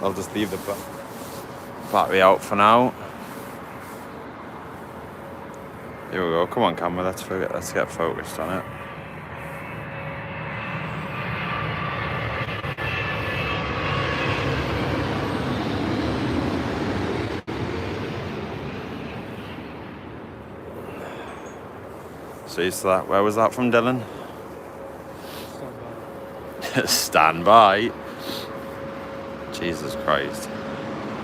I'll just leave the battery out for now. Here we go. Come on, camera. Let's get focused on it. See, so that, where was that from, Dylan? Stand by. Jesus Christ.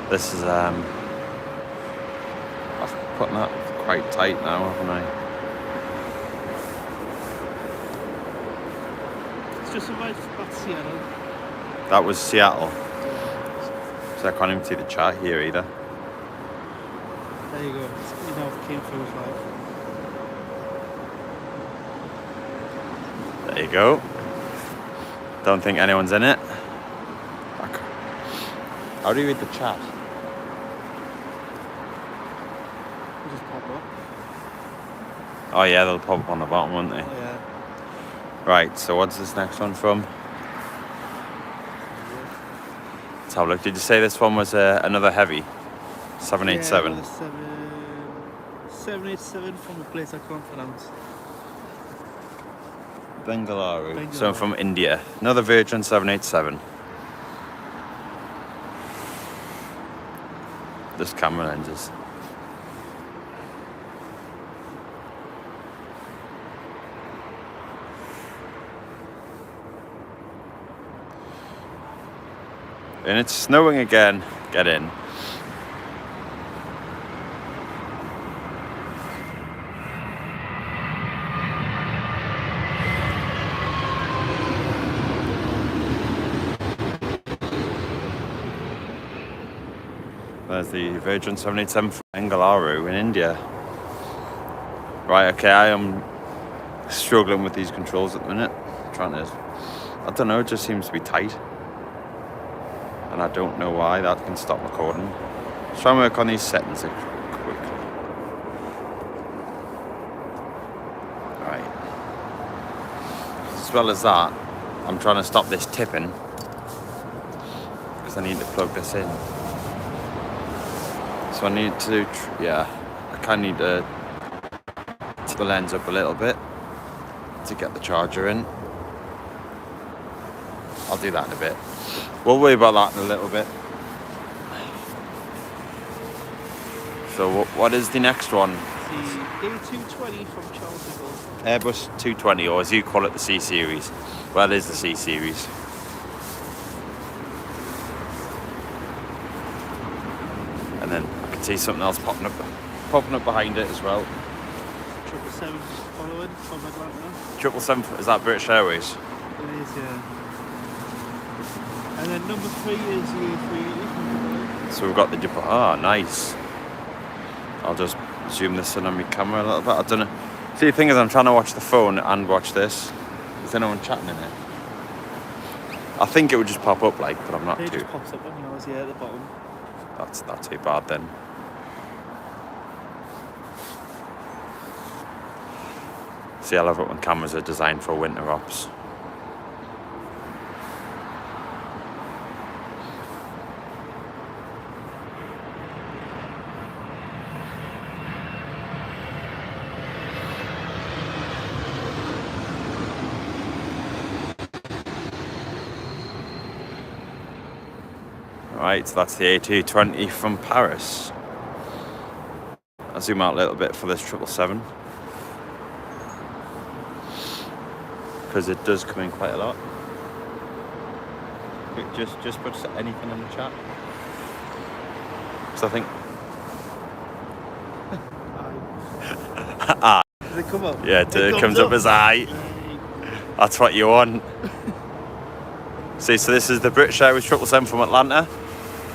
This is, I've put that quite tight now, haven't I? It's just about Seattle. That was Seattle. So I can't even see the chat here either. There you go. You know, it came through live. There you go. Don't think anyone's in it. How do you read the chat? It'll just pop up. Oh yeah, they'll pop up on the bottom, won't they? Oh, yeah. Right, so what's this next one from? Let's have a look. Did you say this one was another heavy? 787? Yeah, 787 from a place I can't pronounce. Bengaluru. So from India. Another Virgin 787. This camera lenses. And it's snowing again. Get in. There's the Virgin 787 from Bengaluru in India. Right, okay, I am struggling with these controls at the minute. Trying to, I don't know, it just seems to be tight. And I don't know why. That can stop recording. Let's try and work on these settings quickly. Right. As well as that, I'm trying to stop this tipping because I need to plug this in. So I need to, I kind of need to tip the lens up a little bit to get the charger in. I'll do that in a bit. We'll worry about that in a little bit. So what is the next one? The A220 from Charles de Gaulle. Airbus 220, or as you call it, the C series. Well, it is the C series. And then I can see something else popping up behind it as well. 777 following from Atlanta. 777, is that British Airways? It is, yeah. And then number 3 is the A380. So we've got the nice. I'll just zoom this in on my camera a little bit. I don't know. See, the thing is, I'm trying to watch the phone and watch this. Is anyone chatting in it? I think it would just pop up, but I'm not It too. just pops up on yours, yeah, at the bottom. That's not too bad then. See, I love it when cameras are designed for winter ops. Right, so that's the A220 from Paris. I'll zoom out a little bit for this 777. Because it does come in quite a lot. Just put anything in the chat. So I think... Does it come up? Yeah, it comes up as I. That's what you want. See, so this is the British Airways 777 from Atlanta.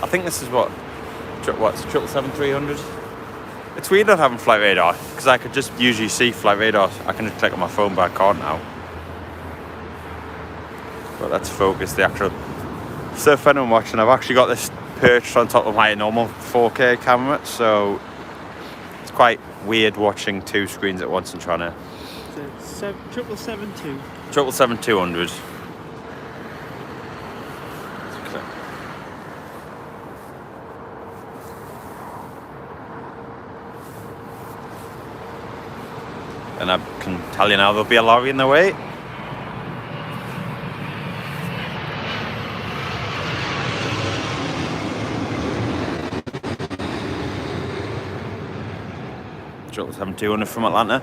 I think this is what's 777-300. It's weird not having flight radar, because I could just usually see flight radar. I can just click on my phone, but I can't now. But let's focus the actual surf I'm watching. I've actually got this perched on top of my normal 4K camera, so it's quite weird watching two screens at once and trying to... So 777-2. 777-200. And I can tell you now there'll be a lorry in the way. Shuttle 7200 from Atlanta.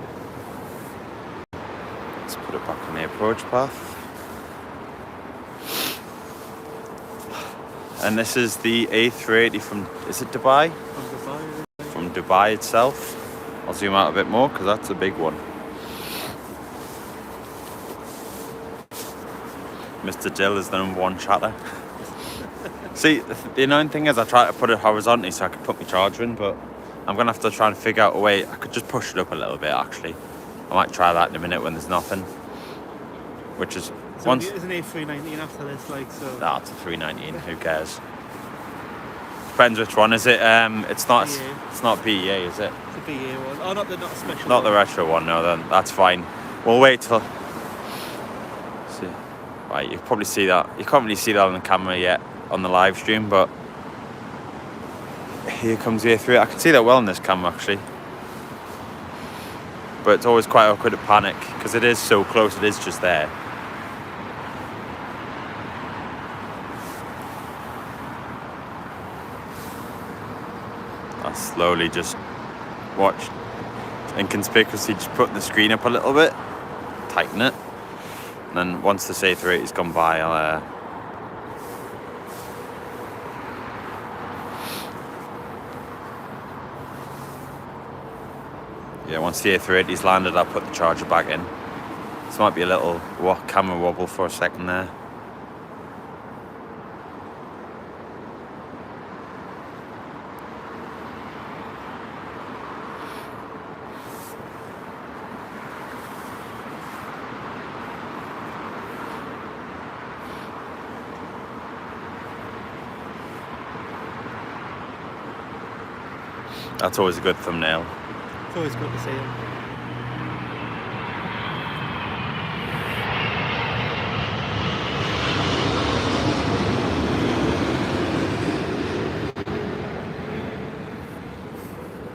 Let's put it back on the approach path. And this is the A380 from, is it Dubai? From Dubai. From Dubai itself. I'll zoom out a bit more because that's a big one. Mr. Dill is the #1 chatter. See, the annoying thing is I try to put it horizontally so I can put my charger in, but I'm going to have to try and figure out a way. I could just push it up a little bit, actually. I might try that in a minute when there's nothing. Which is... So once... Isn't it 319 after this, like, so... Nah, it's a 319, who cares? Depends which one, is it? It's not BA. It's not BEA, is it? It's a BA one. Oh, not a special Not one. the retro one, no, then that's fine. We'll wait till... See. Right, you probably see that. You can't really see that on the camera yet, on the live stream, but... Here comes the A3. I can see that well in this camera, actually. But it's always quite awkward to panic, because it is so close, it is just there. I slowly just watch inconspicuously, just put the screen up a little bit, tighten it, and then once the A380's gone by, I'll yeah, once the A380's landed, I'll put the charger back in. This might be a little camera wobble for a second there. That's always a good thumbnail. It's always good to see him.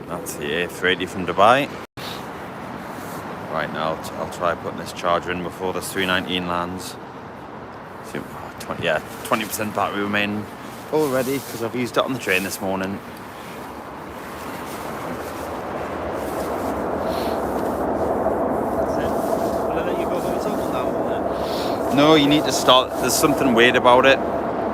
That's the A380 from Dubai. Right now, I'll try putting this charger in before the 319 lands. So, 20% battery remaining already because I've used it on the train this morning. No, you need to start. There's something weird about it.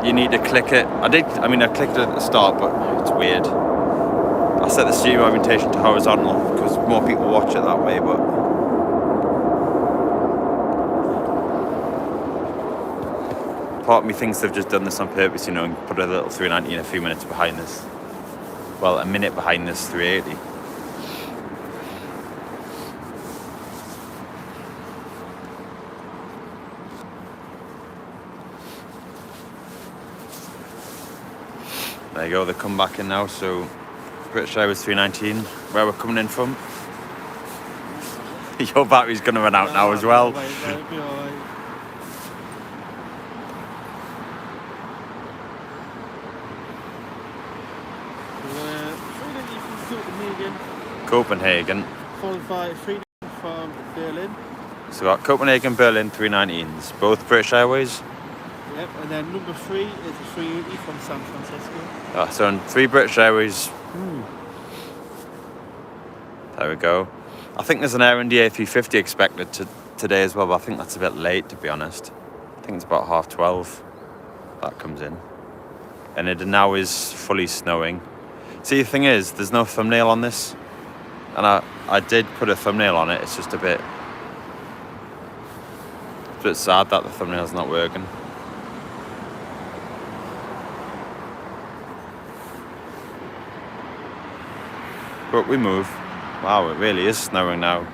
You need to click it. I clicked it at the start, but it's weird. I set the stream orientation to horizontal because more people watch it that way, but part of me thinks they've just done this on purpose, you know, and put a little 390 a few minutes behind this. Well, a minute behind this 380. There you go, they come back in now, so British Airways 319, where we're coming in from. Your battery's going to run out now as well. That'll be alright. Copenhagen. Followed by 319 from Berlin. So we've got Copenhagen, Berlin, 319s, both British Airways. Yep, and then number 3 is the 380 from San Francisco. So on 3 British Airways. There we go. I think there's an Air India A350 expected today as well, but I think that's a bit late, to be honest. I think it's about 12:30 that comes in. And it now is fully snowing. See, the thing is, there's no thumbnail on this. And I did put a thumbnail on it, it's just a bit sad that the thumbnail's not working. But we move. Wow, it really is snowing now.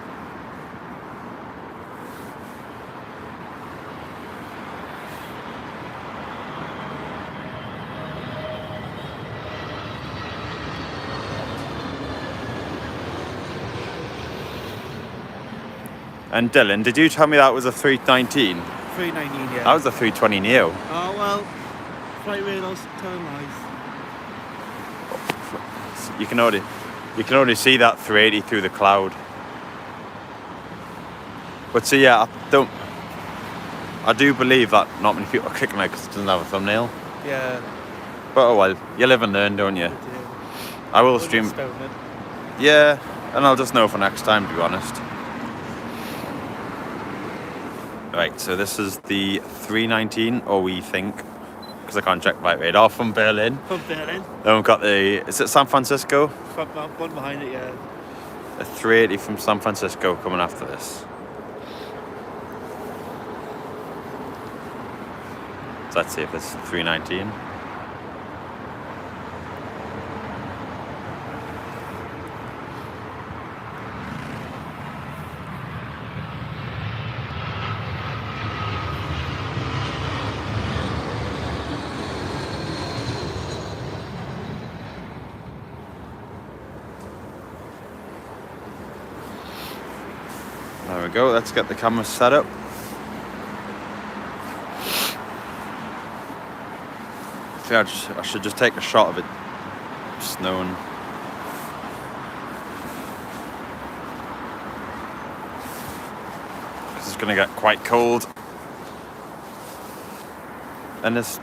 And Dylan, did you tell me that was a 319? 319, yeah. That was a 320 Neo. Oh, well, flight radars, turn lights. You can already see that 380 through the cloud. But so yeah, I do believe that not many people are clicking it because it doesn't have a thumbnail. Yeah. But oh well, you live and learn, don't you? I do. I will We're stream. just stoning. Yeah, and I'll just know for next time, to be honest. Right, so this is the 319, or we think, because I can't check flight radar, from Berlin. From Berlin. Then we've got is it San Francisco? One behind it, yeah. A 380 from San Francisco coming after this. So let's see if it's 319. There we go, let's get the camera set up. I think I should just take a shot of it snowing. Because it's going to get quite cold. And this...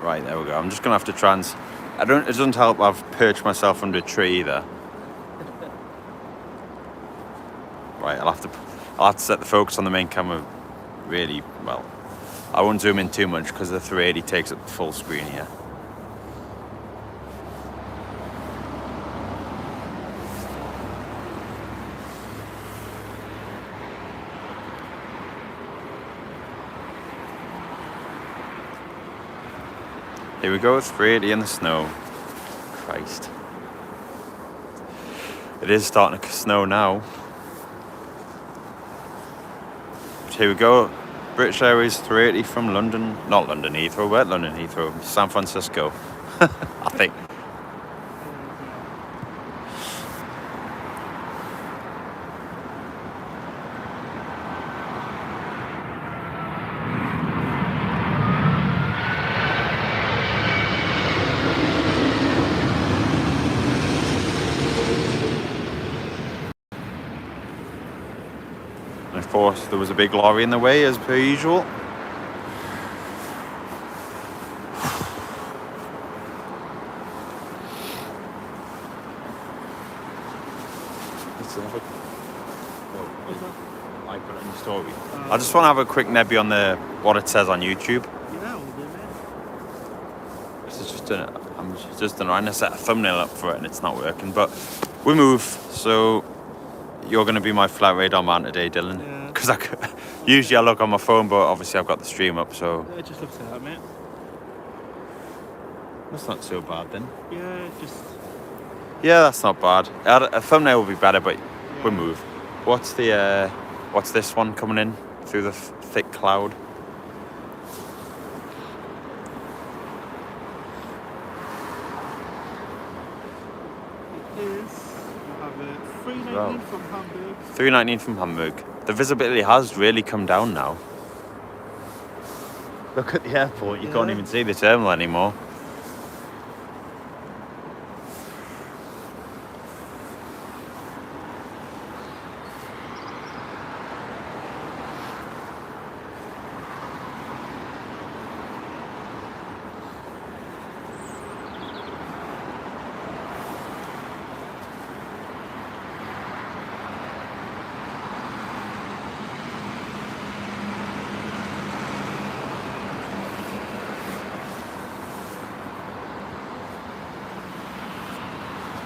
Right, there we go. I'm just going to have to it doesn't help I've perched myself under a tree either. Right, I'll have to set the focus on the main camera really well. I won't zoom in too much because the 380 takes up the full screen here. Here we go, 380 in the snow. Christ. It is starting to snow now. But here we go. British Airways 380 from London, not London Heathrow, where London Heathrow, San Francisco, I think. And of course, there was a big lorry in the way, as per usual. I put it in the story. I just want to have a quick nebby on what it says on YouTube. Yeah, we'll do that. It's I'm just trying to set a thumbnail up for it and it's not working. But we move, so you're going to be my flight radar man today, Dylan. Yeah. Because usually I look on my phone, but obviously I've got the stream up, so... It just looks like that, mate. That's not so bad then. Yeah, just... Yeah, that's not bad. A thumbnail would be better, but we'll move. What's this one coming in through the thick cloud? It is. We have a 319 from Hamburg. 319 from Hamburg. The visibility has really come down now. Look at the airport, you can't even see the terminal anymore.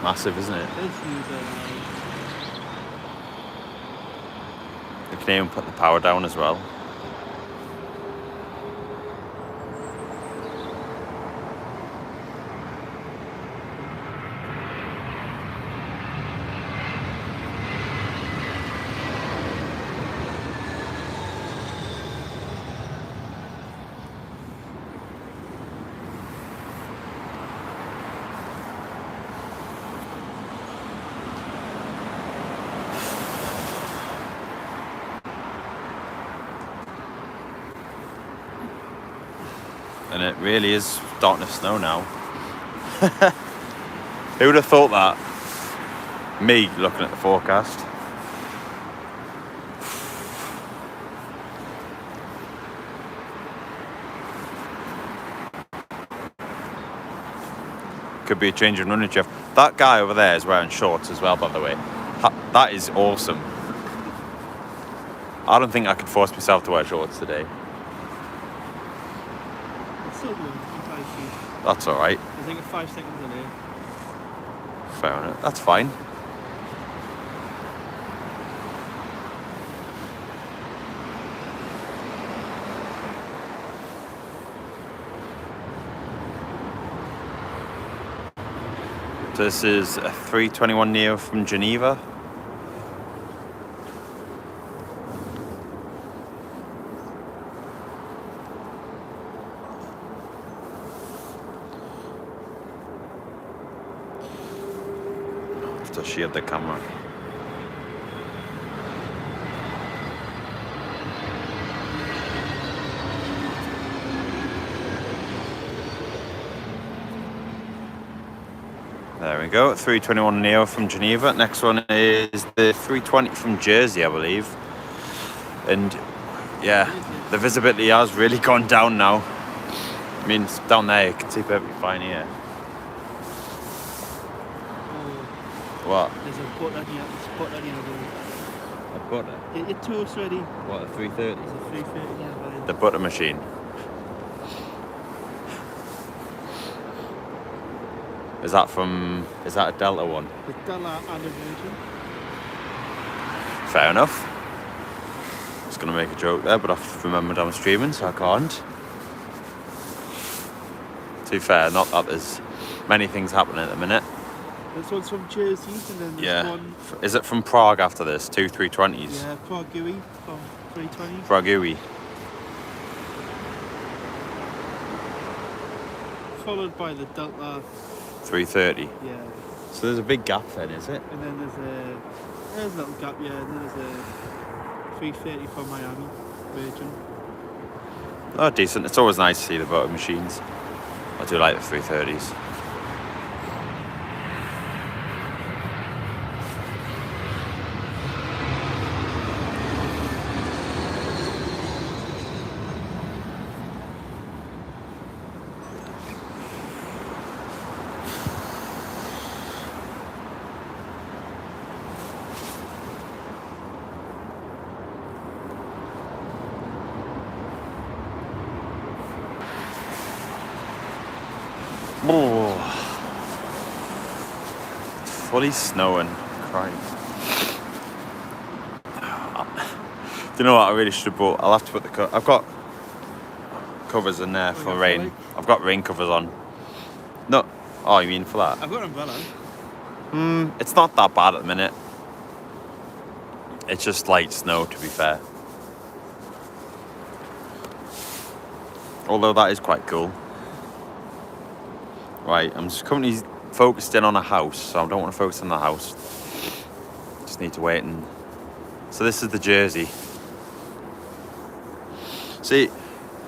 Massive, isn't it? It's huge. They can even put the power down as well. And it really is starting to snow now. Who would have thought that? Me looking at the forecast. Could be a change in running shift. That guy over there is wearing shorts as well, by the way. That is awesome. I don't think I could force myself to wear shorts today. It's still good. That's alright. I think 5 seconds in here. Fair enough. That's fine. This is a 321 Neo from Geneva. To shield the camera. There we go, 321 Neo from Geneva. Next one is the 320 from Jersey, I believe. And yeah, the visibility has really gone down now. I mean, it's down there, you can see perfectly fine here. What? There's a butter here. There's a butter here. A butter? Get your toast ready. What, a 330? There's a 330 here. The butter machine. Is that a Delta one? The Delta and a Virgin. Fair enough. I was going to make a joke there, but I've remembered I'm streaming, so I can't. To be fair, not that there's many things happening at the minute. This one's from Jersey, and then this one... Is it from Prague after this? 2 320s? Yeah, Prague GUI from 320. Prague GUI. Followed by the Delta 330. Yeah. So there's a big gap then, is it? And then there's a little gap, yeah, and then there's a 330 from Miami, Virgin. Oh, decent. It's always nice to see the butter machines. I do like the 330s. Oh, it's fully snowing. Christ. Do you know what? I really should have bought. I'll have to put the. I've got covers in there for rain. I've got rain covers on. No. Oh, you mean for that? I've got an umbrella. It's not that bad at the minute. It's just light snow, to be fair. Although that is quite cool. Right, I'm just currently focused in on a house, so I don't want to focus on the house. Just need to wait and... So this is the Jersey. See,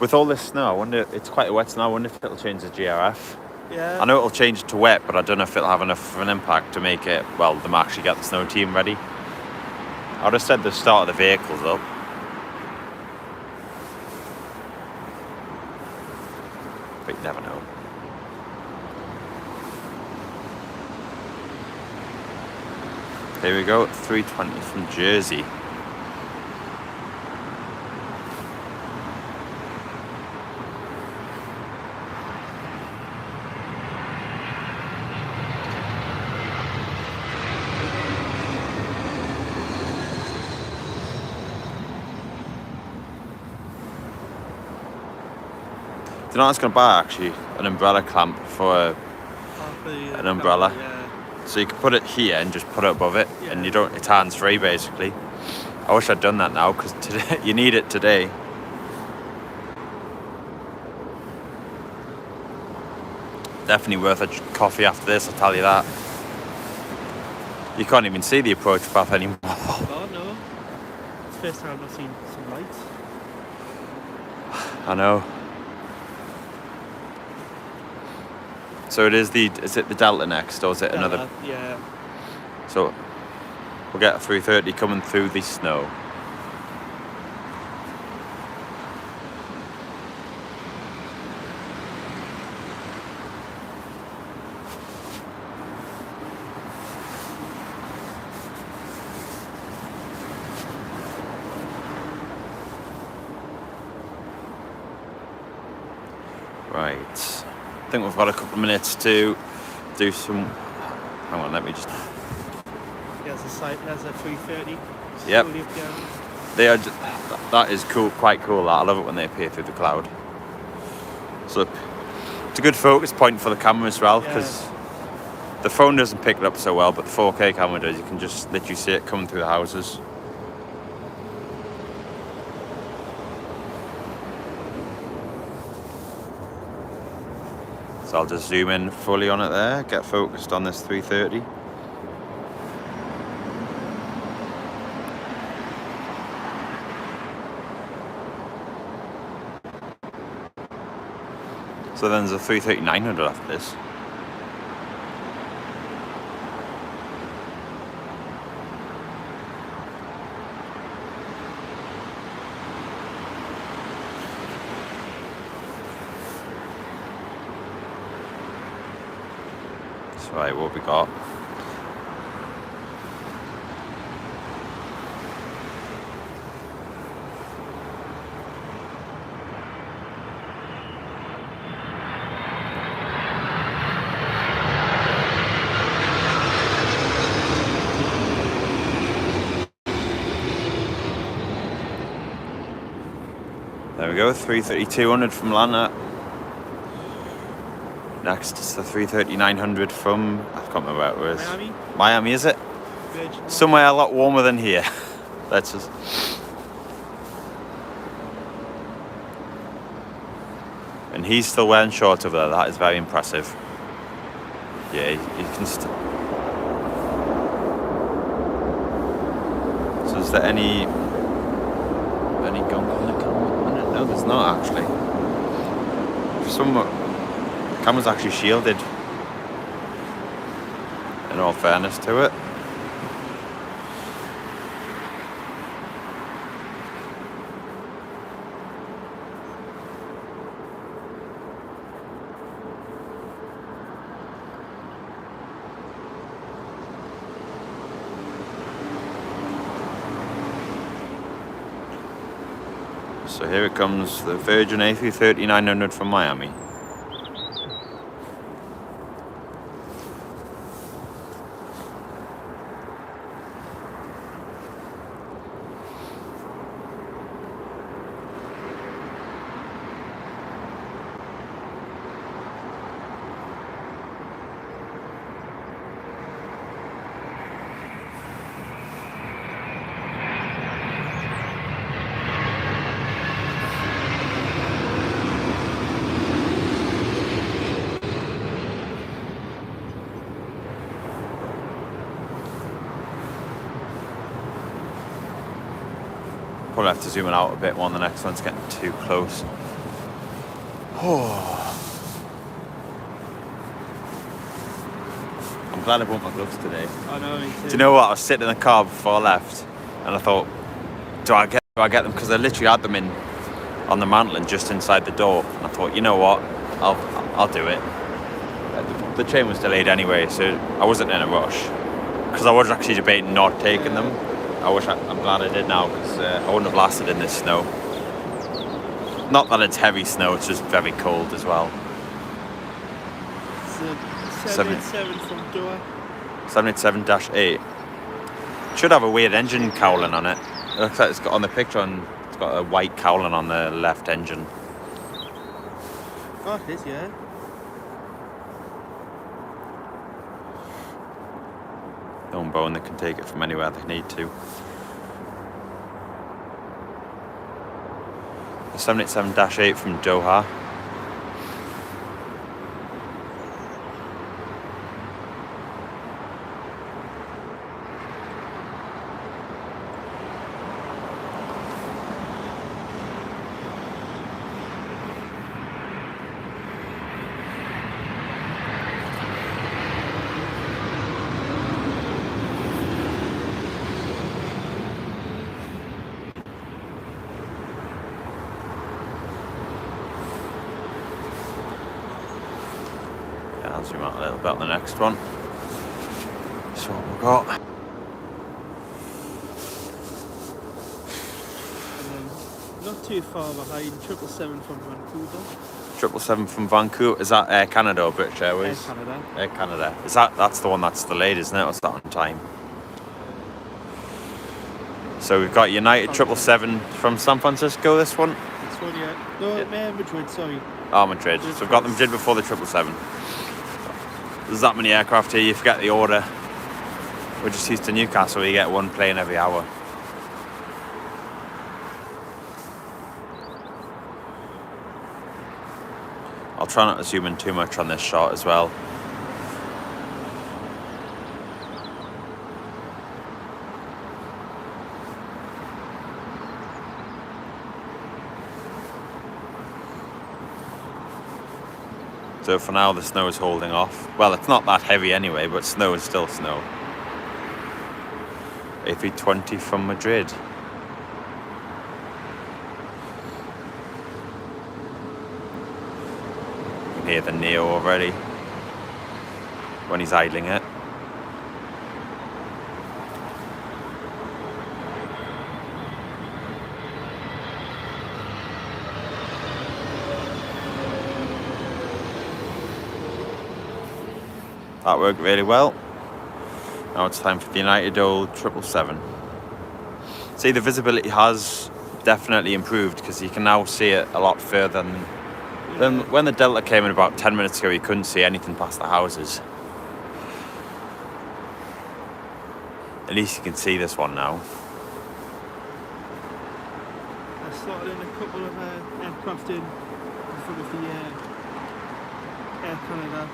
with all this snow, I wonder, it's quite a wet snow, I wonder if it'll change the GRF. Yeah. I know it'll change it to wet, but I don't know if it'll have enough of an impact to make it, well, them actually get the snow team ready. I would have said the start of the vehicles up. But you never know. Here we go, 320 from Jersey. Do you know what I was going to buy actually? An umbrella clamp for an umbrella. Yeah. So you can put it here and just put it above it, and you don't. It's hands free basically. I wish I'd done that now because today you need it today. Definitely worth a coffee after this. I'll tell you that. You can't even see the approach path anymore. Oh no! It's the first time I've seen some lights. I know. So is it the Delta next, or is it another? Yeah. So we'll get a 330 coming through the snow. I think we've got a couple of minutes to do some. Hang on, let me just. There's a 330. Yep. Slowly up down. They are. That is cool, quite cool. That I love it when they appear through the cloud. So it's a good focus point for the camera as well, because the phone doesn't pick it up so well, but the 4K camera does. You can just literally see it coming through the houses. So I'll just zoom in fully on it there, get focused on this 330. So then there's a 330-900 after this. So right, what we got? There we go, 330-200 from Lana. Next is the 330-900 from, I can't remember where it was. Miami? Miami, is it? Virgin. Somewhere a lot warmer than here. Let's just. And he's still wearing shorts over there. That is very impressive. Yeah, he can still. So is there any gunk on the camera? No, there's not actually. The camera's actually shielded. In all fairness to it. So here it comes, the Virgin A330-900 from Miami. Probably have to zoom it out a bit more. The next one's getting too close. I'm glad I bought my gloves today. I know, me too. Do you know what? I was sitting in the car before I left, and I thought, do I get them? Because I literally had them in on the mantle and just inside the door. And I thought, you know what? I'll do it. The train was delayed anyway, so I wasn't in a rush. Because I was actually debating not taking them. I'm glad I did now, because I wouldn't have lasted in this snow. Not that it's heavy snow, it's just very cold as well. It's a 787 from Doha. 787-8. Should have a weird engine cowling on it. It looks like it's got on the picture, and it's got a white cowling on the left engine. Oh, it is, yeah. Own bone that can take it from anywhere they need to. The 787-8 from Doha. I'll zoom out a little bit on the next one. So what we've got. And then, not too far behind, 777 from Vancouver. 777 from Vancouver. Is that Air Canada or British Airways? Air Canada. Air Canada. That's the one that's delayed, isn't it? Or is that on time? So we've got United 777 from San Francisco, this one. This one, yeah. No, Yeah. Madrid, sorry. Oh, Madrid. So we've got the Madrid before the 777. There's that many aircraft here, you forget the order. We're just used to Newcastle, you get one plane every hour. I'll try not to zoom in too much on this shot as well. So for now the snow is holding off. Well, it's not that heavy anyway, but snow is still snow. A320 from Madrid. You can hear the Neo already when he's idling it. That worked really well. Now it's time for the United old 777. See, the visibility has definitely improved because you can now see it a lot further than when the Delta came in about 10 minutes ago. You couldn't see anything past the houses. At least you can see this one now. I slotted in a couple of aircraft in front of the Air Canada.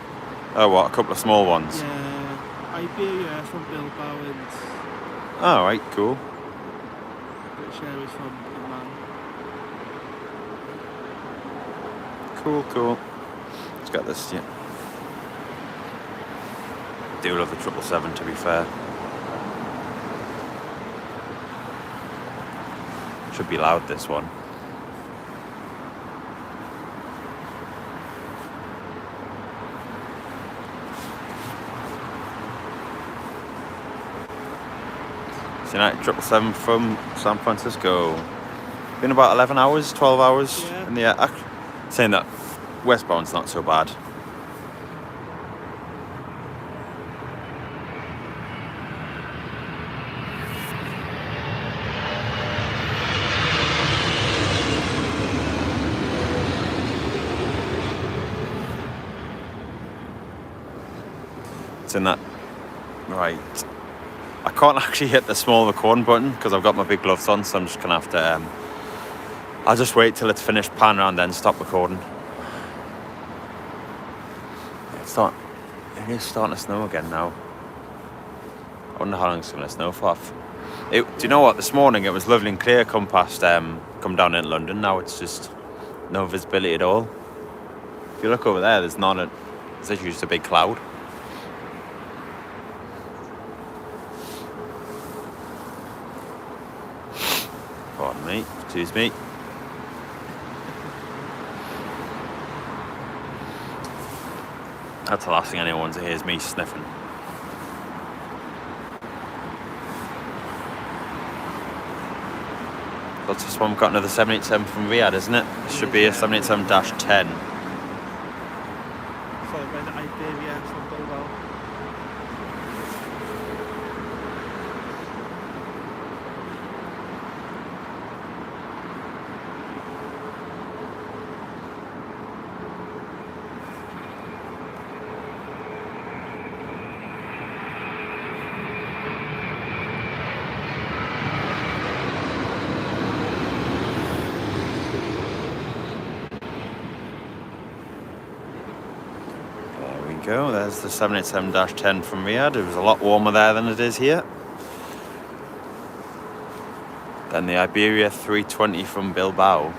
Oh, what? A couple of small ones? Yeah, Iberia from Bilbao and Oh, right, cool. British Airways from Milan. Cool. Let's get this, yeah. Do love the 777, to be fair. Should be loud, this one. It's United 777 from San Francisco. Been about 11 hours, 12 hours Yeah. in the air. Saying that westbound's not so bad. It's in that, right. I can't actually hit the small record button because I've got my big gloves on, so I'm just gonna have to, I'll just wait till it's finished, pan around, then stop recording. It is starting to snow again now. I wonder how long it's gonna snow for. Do you know what, this morning it was lovely and clear come down in London. Now it's just no visibility at all. If you look over there, there's literally just a big cloud. Pardon me, excuse me. That's the last thing anyone wants to hear is me sniffing. That's this one. We've got another 787 from Riyadh, isn't it? It should be a 787-10. Followed by the Iberia from Bilbao. Go. There's the 787-10 from Riyadh. It was a lot warmer there than it is here. Then the Iberia 320 from Bilbao.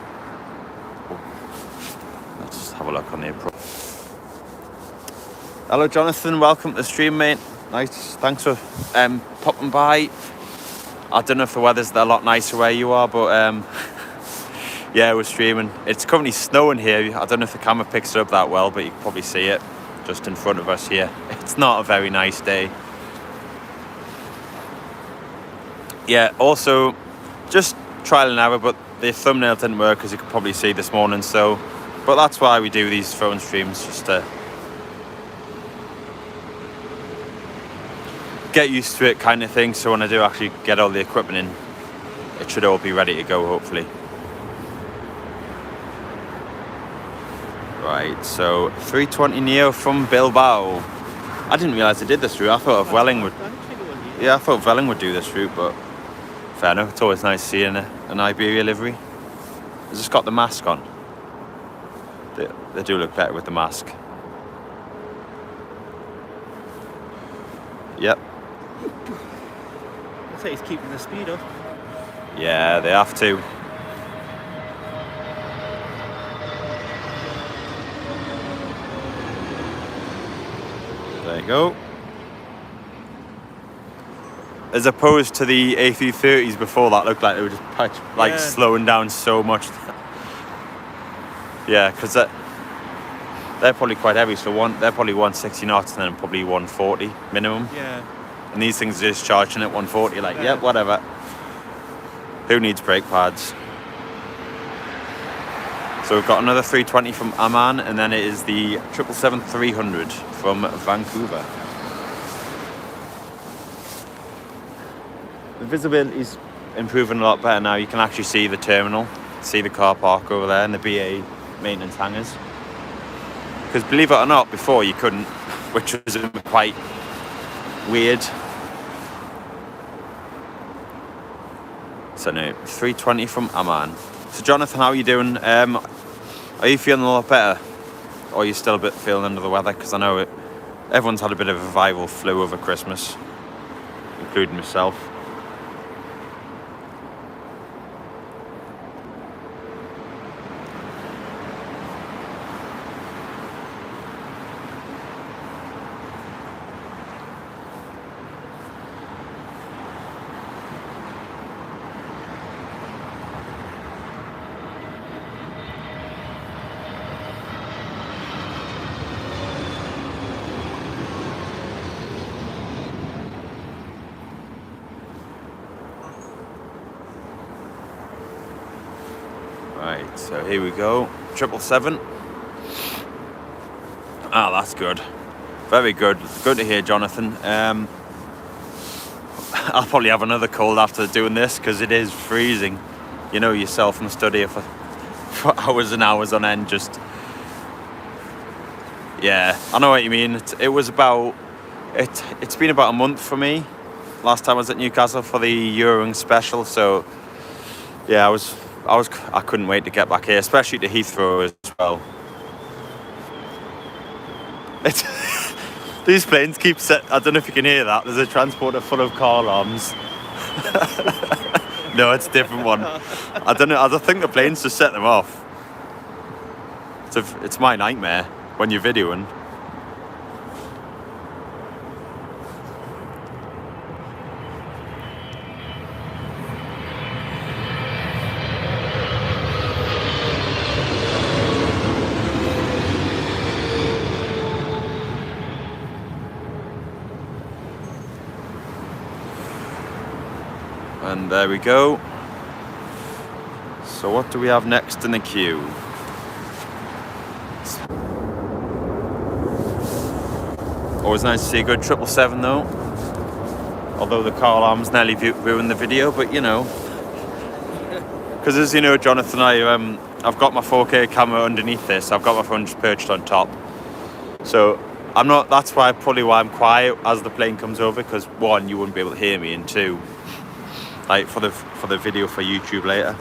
Let's just have a look on the approach. Hello Jonathan, welcome to the stream, mate. Nice, thanks for popping by. I don't know if the weather's a lot nicer where you are, but yeah, we're streaming. It's currently snowing here. I don't know if the camera picks it up that well, but you can probably see it just in front of us here. It's not a very nice day. Yeah, also just trial and error, but the thumbnail didn't work, as you could probably see this morning, so But that's why we do these phone streams, just to get used to it kind of thing. So when I do actually get all the equipment in, it should all be ready to go, hopefully. Right, so 320 Neo from Bilbao. I didn't realise they did this route. I thought of Welling would. Yeah, I thought Welling would do this route, but fair enough. It's always nice seeing an Iberia livery. Has this got the mask on? They do look better with the mask. Yep. I'd say he's keeping the speed up. Yeah, they have to. There you go. As opposed to the A330s before, that looked like they were just slowing down so much. Yeah, because they're probably quite heavy, so they're probably 160 knots and then probably 140 minimum. Yeah. And these things are just charging at 140, like, yep, whatever. Who needs brake pads? So we've got another 320 from Amman, and then it is the 777-300 from Vancouver. The visibility's improving a lot better now. You can actually see the terminal, see the car park over there, and the BA maintenance hangars. Because believe it or not, before you couldn't, which was quite weird. So no, 320 from Amman. So Jonathan, how are you doing? Are you feeling a lot better? Or are you still a bit feeling under the weather? Because I know everyone's had a bit of a viral flu over Christmas, including myself. Right, so here we go. 777. Ah, that's good. Very good. Good to hear, Jonathan. I'll probably have another cold after doing this because it is freezing. You know yourself in the studio for hours and hours on end. Just, yeah, I know what you mean. It's been about a month for me. Last time I was at Newcastle for the Eurowing special, so yeah, I couldn't wait to get back here, especially to Heathrow as well. These planes keep I don't know if you can hear that. There's a transporter full of car alarms. No, it's a different one. I don't know. I think the planes just set them off. It's my nightmare when you're videoing. And there we go. So what do we have next in the queue? Always nice to see a good 777 though. Although the car alarms nearly ruined the video, but you know. Because as you know, Jonathan, I've got my 4K camera underneath this. I've got my phone just perched on top. So that's probably why I'm quiet as the plane comes over, because one, you wouldn't be able to hear me, and two, like for the video for YouTube later.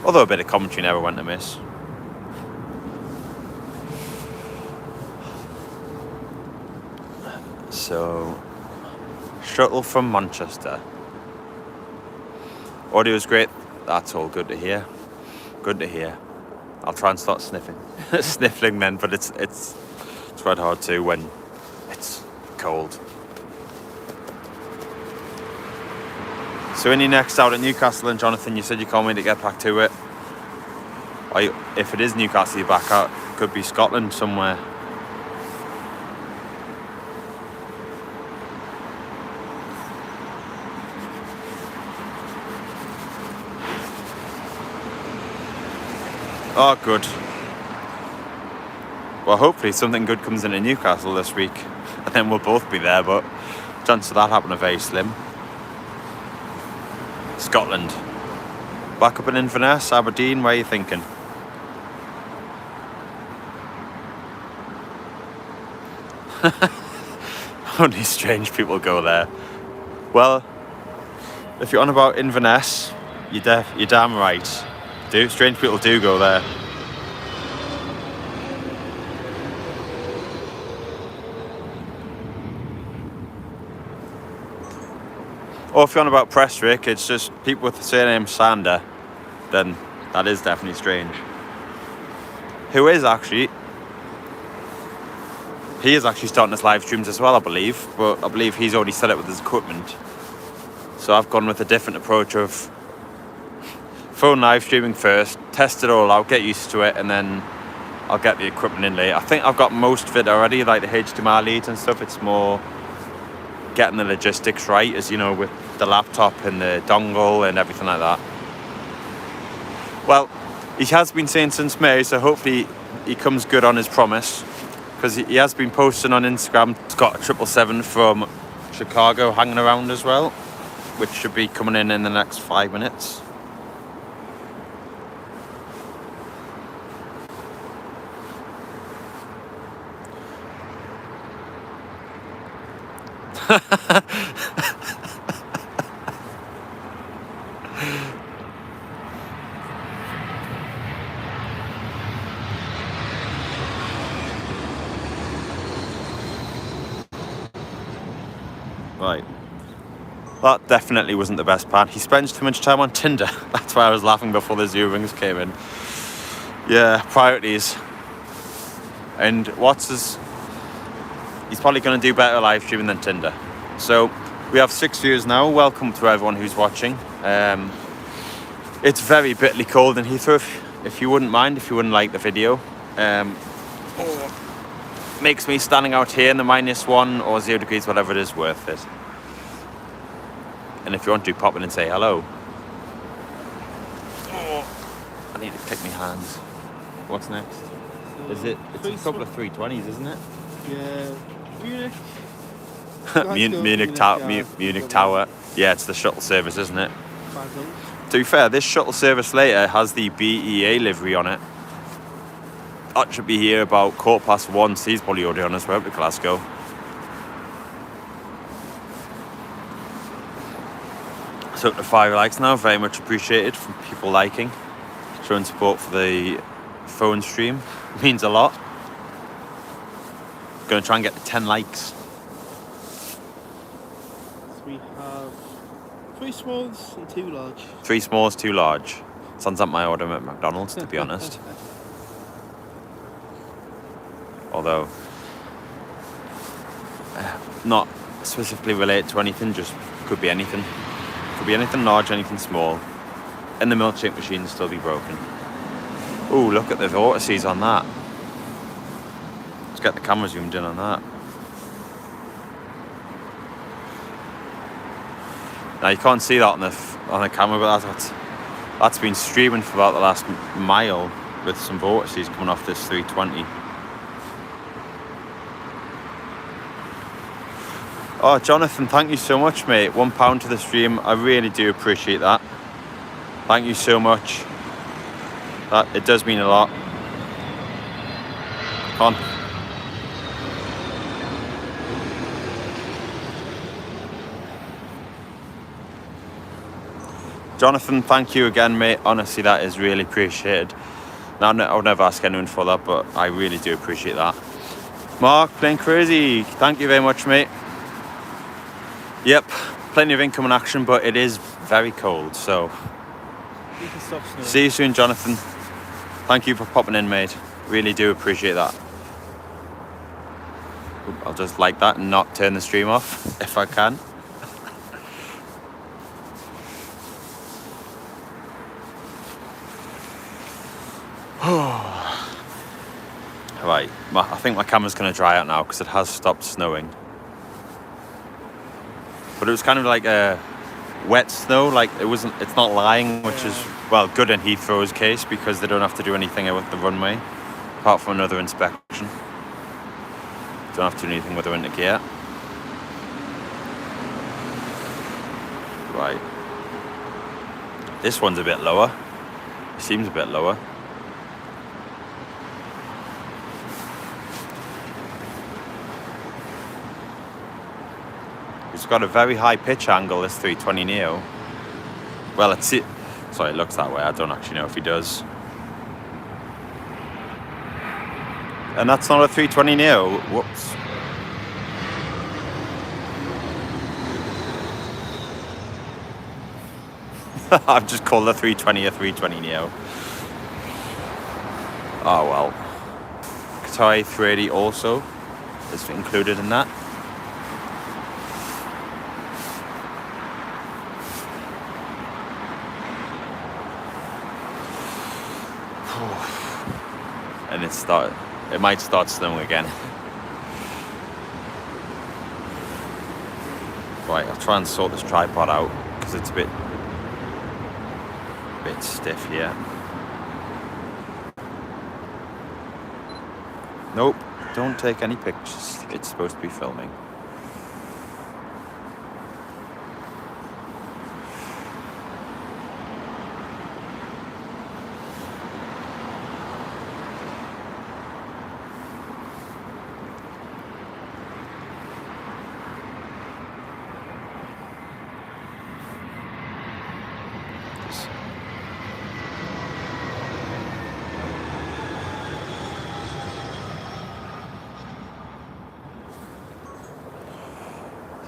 Although a bit of commentary never went amiss. So, shuttle from Manchester. Audio's great. That's all good to hear. Good to hear. I'll try and start sniffling then, but it's quite hard to when it's cold. So when you're next out at Newcastle, and Jonathan, you said you can't wait to get back to it. If it is Newcastle you're back out, it could be Scotland somewhere. Oh, good. Well, hopefully something good comes into Newcastle this week, and then we'll both be there, but chances of that happening are very slim. Scotland. Back up in Inverness, Aberdeen, where are you thinking? Only strange people go there. Well, if you're on about Inverness, you're damn right. Strange people do go there. Or if you're on about Prestwick, it's just people with the surname Sander, then that is definitely strange. Who is actually... He is actually starting his live streams as well, I believe, but I believe he's already set up with his equipment. So I've gone with a different approach of phone live streaming first, test it all out, get used to it, and then I'll get the equipment in later. I think I've got most of it already, like the HDMI leads and stuff. It's more getting the logistics right, as you know, with the laptop and the dongle and everything like that. Well, he has been saying since May, so hopefully he comes good on his promise. Because he has been posting on Instagram. He's got a 777 from Chicago hanging around as well, which should be coming in the next 5 minutes. Right. That definitely wasn't the best plan. He spends too much time on Tinder. That's why I was laughing before the Zoo rings came in. Yeah, priorities. And he's probably going to do better live streaming than Tinder. So we have 6 viewers now. Welcome to everyone who's watching. It's very bitterly cold in Heathrow, if you wouldn't mind, if you wouldn't like the video. Makes me standing out here in the -1 or 0 degrees, whatever it is, worth it. And if you want to, pop in and say hello. I need to pick my hands. What's next? Is it? It's a couple of 320s, isn't it? Yeah. Munich Tower. Yeah, it's the shuttle service, isn't it? To be fair, this shuttle service later has the BEA livery on it. That should be here about 1:15, so he's probably already on his way up to Glasgow. So up to 5 likes now, very much appreciated from people liking, showing support for the phone stream. It means a lot. Going to try and get to 10 likes. So we have 3 smalls and 2 large. 3 smalls, 2 large. Sounds like my order at McDonald's, to be honest. Although, not specifically related to anything, just could be anything. Could be anything large, anything small. And the milkshake machine still be broken. Ooh, look at the vortices on that. Let's get the camera zoomed in on that. Now you can't see that on the camera, but that's been streaming for about the last mile with some vortices coming off this 320. Oh, Jonathan, thank you so much, mate. £1 to the stream. I really do appreciate that. Thank you so much. It does mean a lot. Come on. Jonathan, thank you again, mate. Honestly, that is really appreciated. Now, I would never ask anyone for that, but I really do appreciate that. Mark, playing crazy. Thank you very much, mate. Yep, plenty of incoming action, but it is very cold, so... You can stop snowing. See you soon, Jonathan. Thank you for popping in, mate. Really do appreciate that. I'll just like that and not turn the stream off, if I can. Right, I think my camera's going to dry out now because it has stopped snowing. But it was kind of like a wet snow, like it's not lying, which is, good in Heathrow's case because they don't have to do anything with the runway apart from another inspection. Don't have to do anything with her into gear. Right. This one's a bit lower. It seems a bit lower. It's got a very high pitch angle, this 320 Neo. Well, it's it. Sorry, it looks that way. I don't actually know if he does. And that's not a 320 Neo. Whoops. I've just called the 320 a 320 Neo. Oh well. Qatar 380 also is included in that. And it might start snowing again. Right, I'll try and sort this tripod out because it's a bit stiff here. Nope, don't take any pictures. It's supposed to be filming.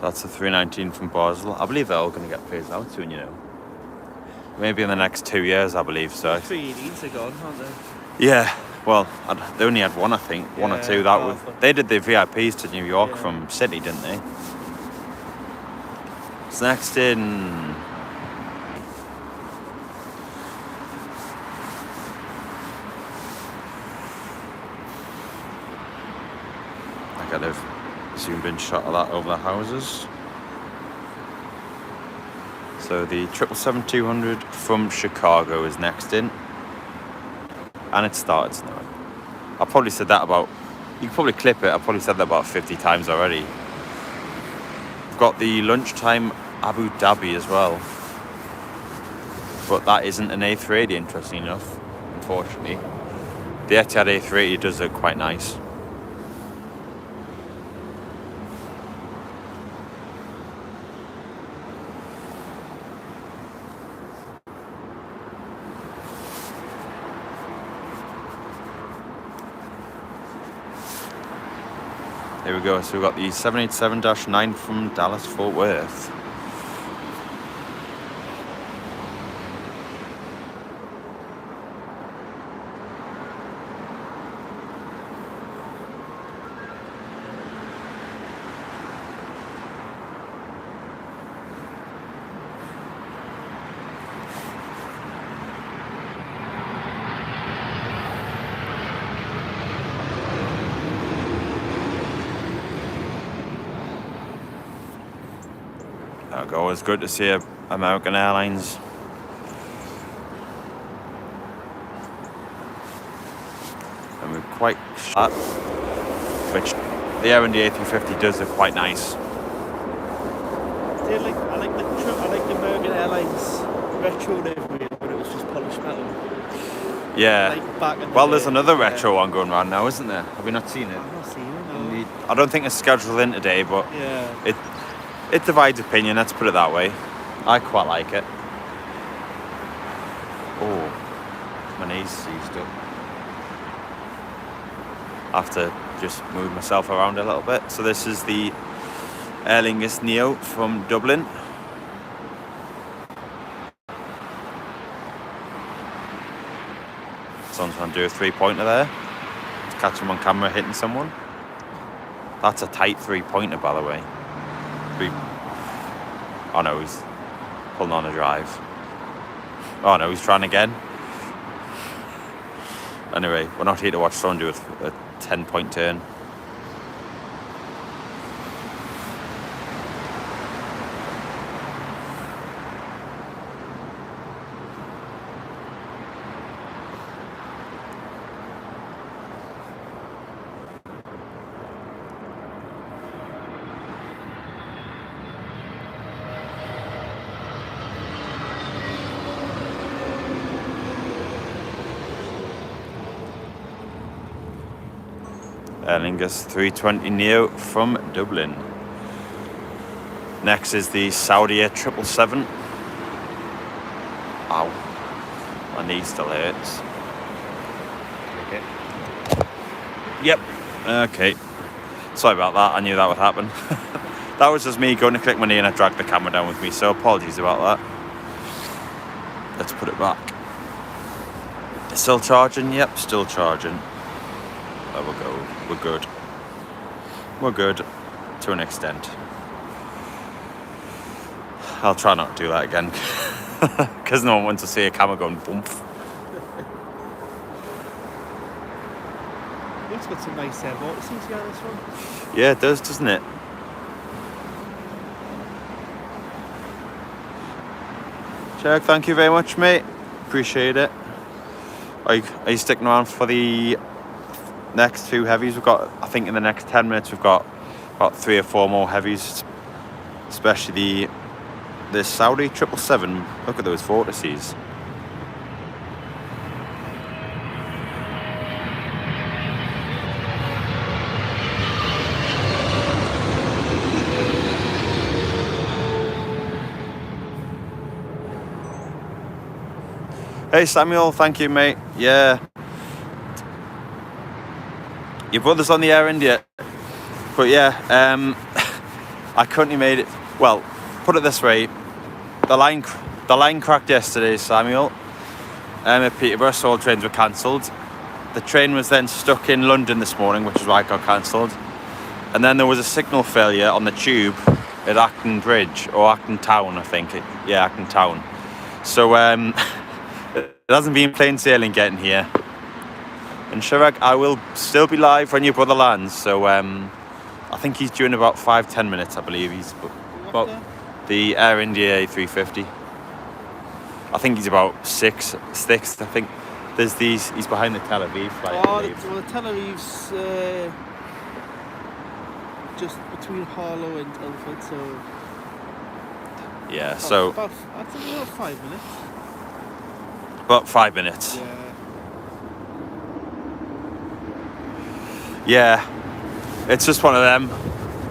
That's the 319 from Basel. I believe they're all going to get phased out soon, you know. Maybe in the next 2 years, I believe so. 380s are gone, aren't they? Yeah, well, they only had one, I think. One or two. They did the VIPs to New York from Sydney, didn't they? What's next in? I got a zoomed in shot of that over the houses. So the 777-200 from Chicago is next in. And it started snowing. I probably said that about, you can probably clip it, I probably said that about 50 times already. We've got the lunchtime Abu Dhabi as well. But that isn't an A380, interesting enough, unfortunately. The Etihad A380 does look quite nice. There we go, so we've got the 787-9 from Dallas Fort Worth. Always good to see American Airlines. And we're quite sharp, which the Air India A350 does look quite nice. I like the American Airlines retro livery, but it was just polished metal. Yeah. Like back in the Well, day. there's another retro one going around now, isn't there? Have we not seen it? I've not seen it, no. I don't think it's scheduled in today, but Yeah. it divides opinion, let's put it that way. I quite like it. Oh, my knees seized up. I have to just move myself around a little bit. So this is the Aer Lingus Neo from Dublin. Someone's trying to do a three-pointer there. Let's catch him on camera hitting someone. That's a tight three-pointer, by the way. Oh no, he's pulling on a drive. Oh no, he's trying again. Anyway, we're not here to watch someone do a 10-point turn. Aer Lingus 320 Neo from Dublin. Next is the Saudi Air 777. Ow, my knee still hurts. Okay. Yep, okay. Sorry about that, I knew that would happen. That was just me going to click my knee and I dragged the camera down with me, so apologies about that. Let's put it back. Still charging? Yep, still charging. There we go, we're good. We're good, to an extent. I'll try not to do that again, because no one wants to see a camera going bump. It's got some nice vortices here, this one. Yeah, it does, doesn't it? Jack, thank you very much, mate. Appreciate it. Are you sticking around for the next two heavies? We've got, I think in the next 10 minutes, we've got about 3 or 4 more heavies, especially the Saudi 777. Look at those vortices. Hey Samuel, thank you, mate. Yeah. Your brother's on the Air India. But yeah, I couldn't have made it. Well, put it this way. The line cracked yesterday, Samuel. At Peterborough, so all trains were cancelled. The train was then stuck in London this morning, which is why it got cancelled. And then there was a signal failure on the tube at Acton Bridge, or Acton Town, I think. Yeah, Acton Town. So, it hasn't been plain sailing getting here. And Chirag, I will still be live when your brother lands. So I think he's due in about 5-10 minutes, I believe. He's about the Air India A350. I think he's about 6th, I think. There's these, he's behind the Tel Aviv flight. Well, the Tel Aviv's just between Harlow and Ilford, so... Yeah, so... I think about 5 minutes. About 5 minutes. Yeah. Yeah, it's just one of them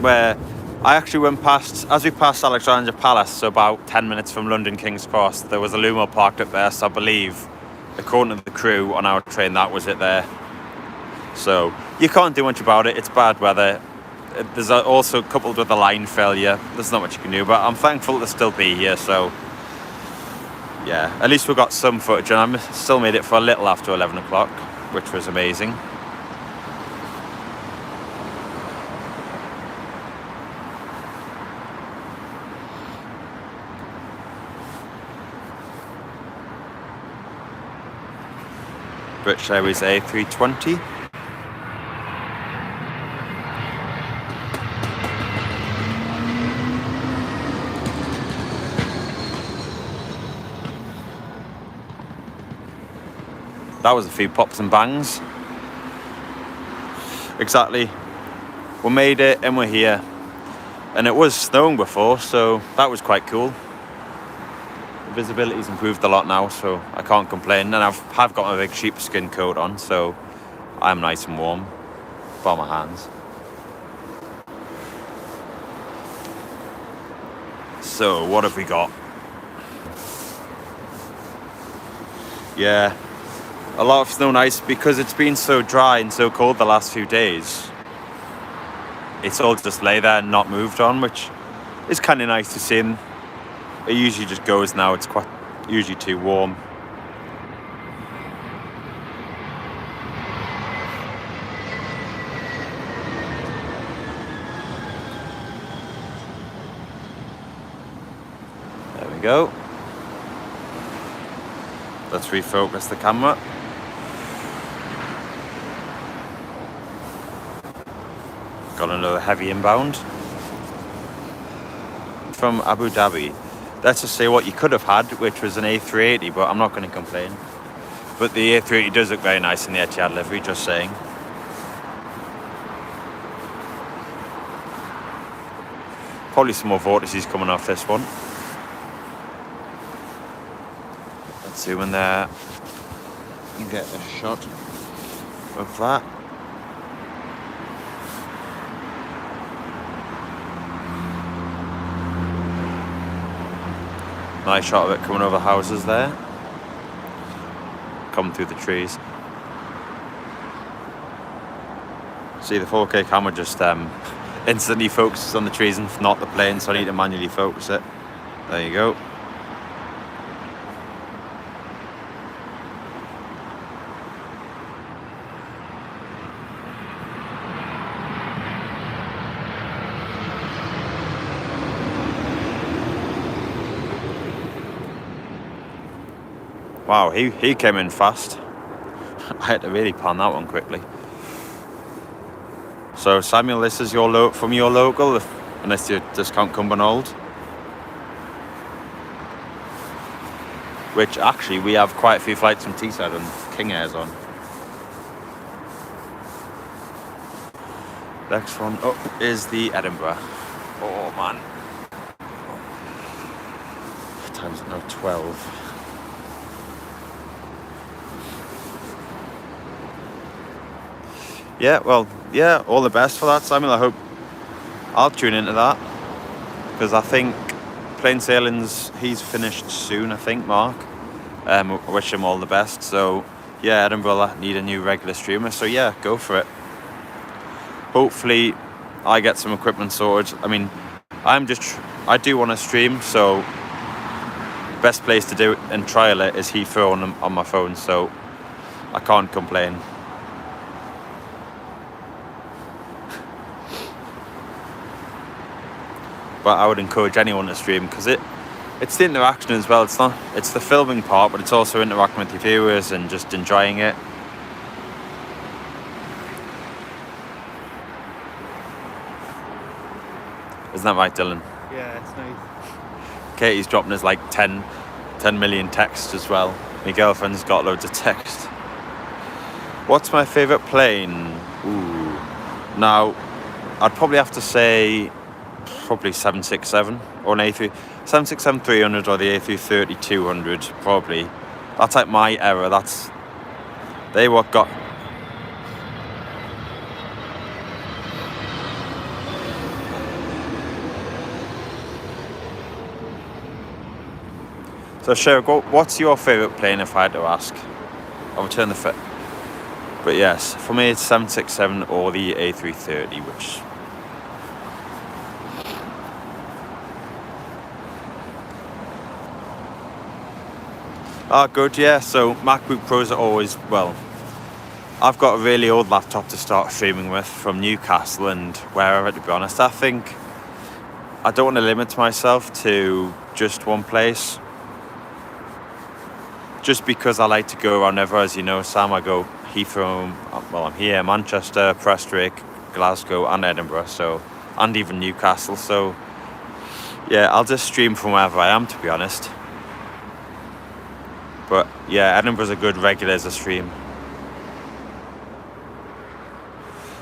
where I actually went past, as we passed Alexandra Palace, so about 10 minutes from London King's Cross, there was a Lumo parked up there, so I believe, according to the crew on our train, that was it there. So, you can't do much about it, it's bad weather. There's also coupled with the line failure, there's not much you can do, but I'm thankful to still be here, so... Yeah, at least we got some footage, and I still made it for a little after 11 o'clock, which was amazing. British Airways A320. That was a few pops and bangs. Exactly. We made it and we're here. And it was snowing before, so that was quite cool. The visibility's improved a lot now, so I can't complain. And I've got my big sheepskin coat on, so I'm nice and warm. Bar my hands. So, what have we got? Yeah. A lot of snow and ice because it's been so dry and so cold the last few days. It's all just lay there and not moved on, which is kind of nice to see. It usually just goes now, it's quite usually too warm. There we go. Let's refocus the camera. Got another heavy inbound from Abu Dhabi. Let's just say what you could have had, which was an A380, but I'm not going to complain. But the A380 does look very nice in the Etihad livery, just saying. Probably some more vortices coming off this one. Let's zoom in there and get a shot of that. Nice shot of it coming over houses there. Coming through the trees. See, the 4K camera just instantly focuses on the trees and not the plane, so I need to manually focus it. There you go. Wow, he came in fast. I had to really pan that one quickly. So Samuel, this is from your local, unless you discount Cumbernauld. Which actually we have quite a few flights from Teesside and King Air's on. Next one up is the Edinburgh. Oh man. Time's now 12. Yeah, well, yeah, all the best for that, Samuel. I hope I'll tune into that, because I think plain sailing's, he's finished soon, I think, Mark. I wish him all the best. So yeah, Edinburgh need a new regular streamer, so yeah, go for it. Hopefully I get some equipment sorted. I mean, I do want to stream, so best place to do it and trial it is Heathrow on my phone, so I can't complain. But I would encourage anyone to stream, because it's the interaction as well. It's the filming part, but it's also interacting with your viewers and just enjoying it. Isn't that right, Dylan? Yeah, it's nice. Katie's dropping us like 10 million texts as well. My girlfriend's got loads of text. What's my favourite plane? Ooh. Now, I'd probably have to say probably 767 or an A3, 767-300 or the A330-200 probably. That's like my era. They what got. So Sherrick, what's your favourite plane if I had to ask? I'll return the fit. But yes, for me it's 767 or the A330, which... Ah, good, yeah. So MacBook Pros are always, well, I've got a really old laptop to start streaming with from Newcastle and wherever, to be honest. I think I don't want to limit myself to just one place. Just because I like to go around ever, as you know, Sam, I go Heathrow, well, I'm here, Manchester, Prestwick, Glasgow and Edinburgh, so, and even Newcastle, so yeah, I'll just stream from wherever I am, to be honest. But yeah, Edinburgh's a good regular as a stream.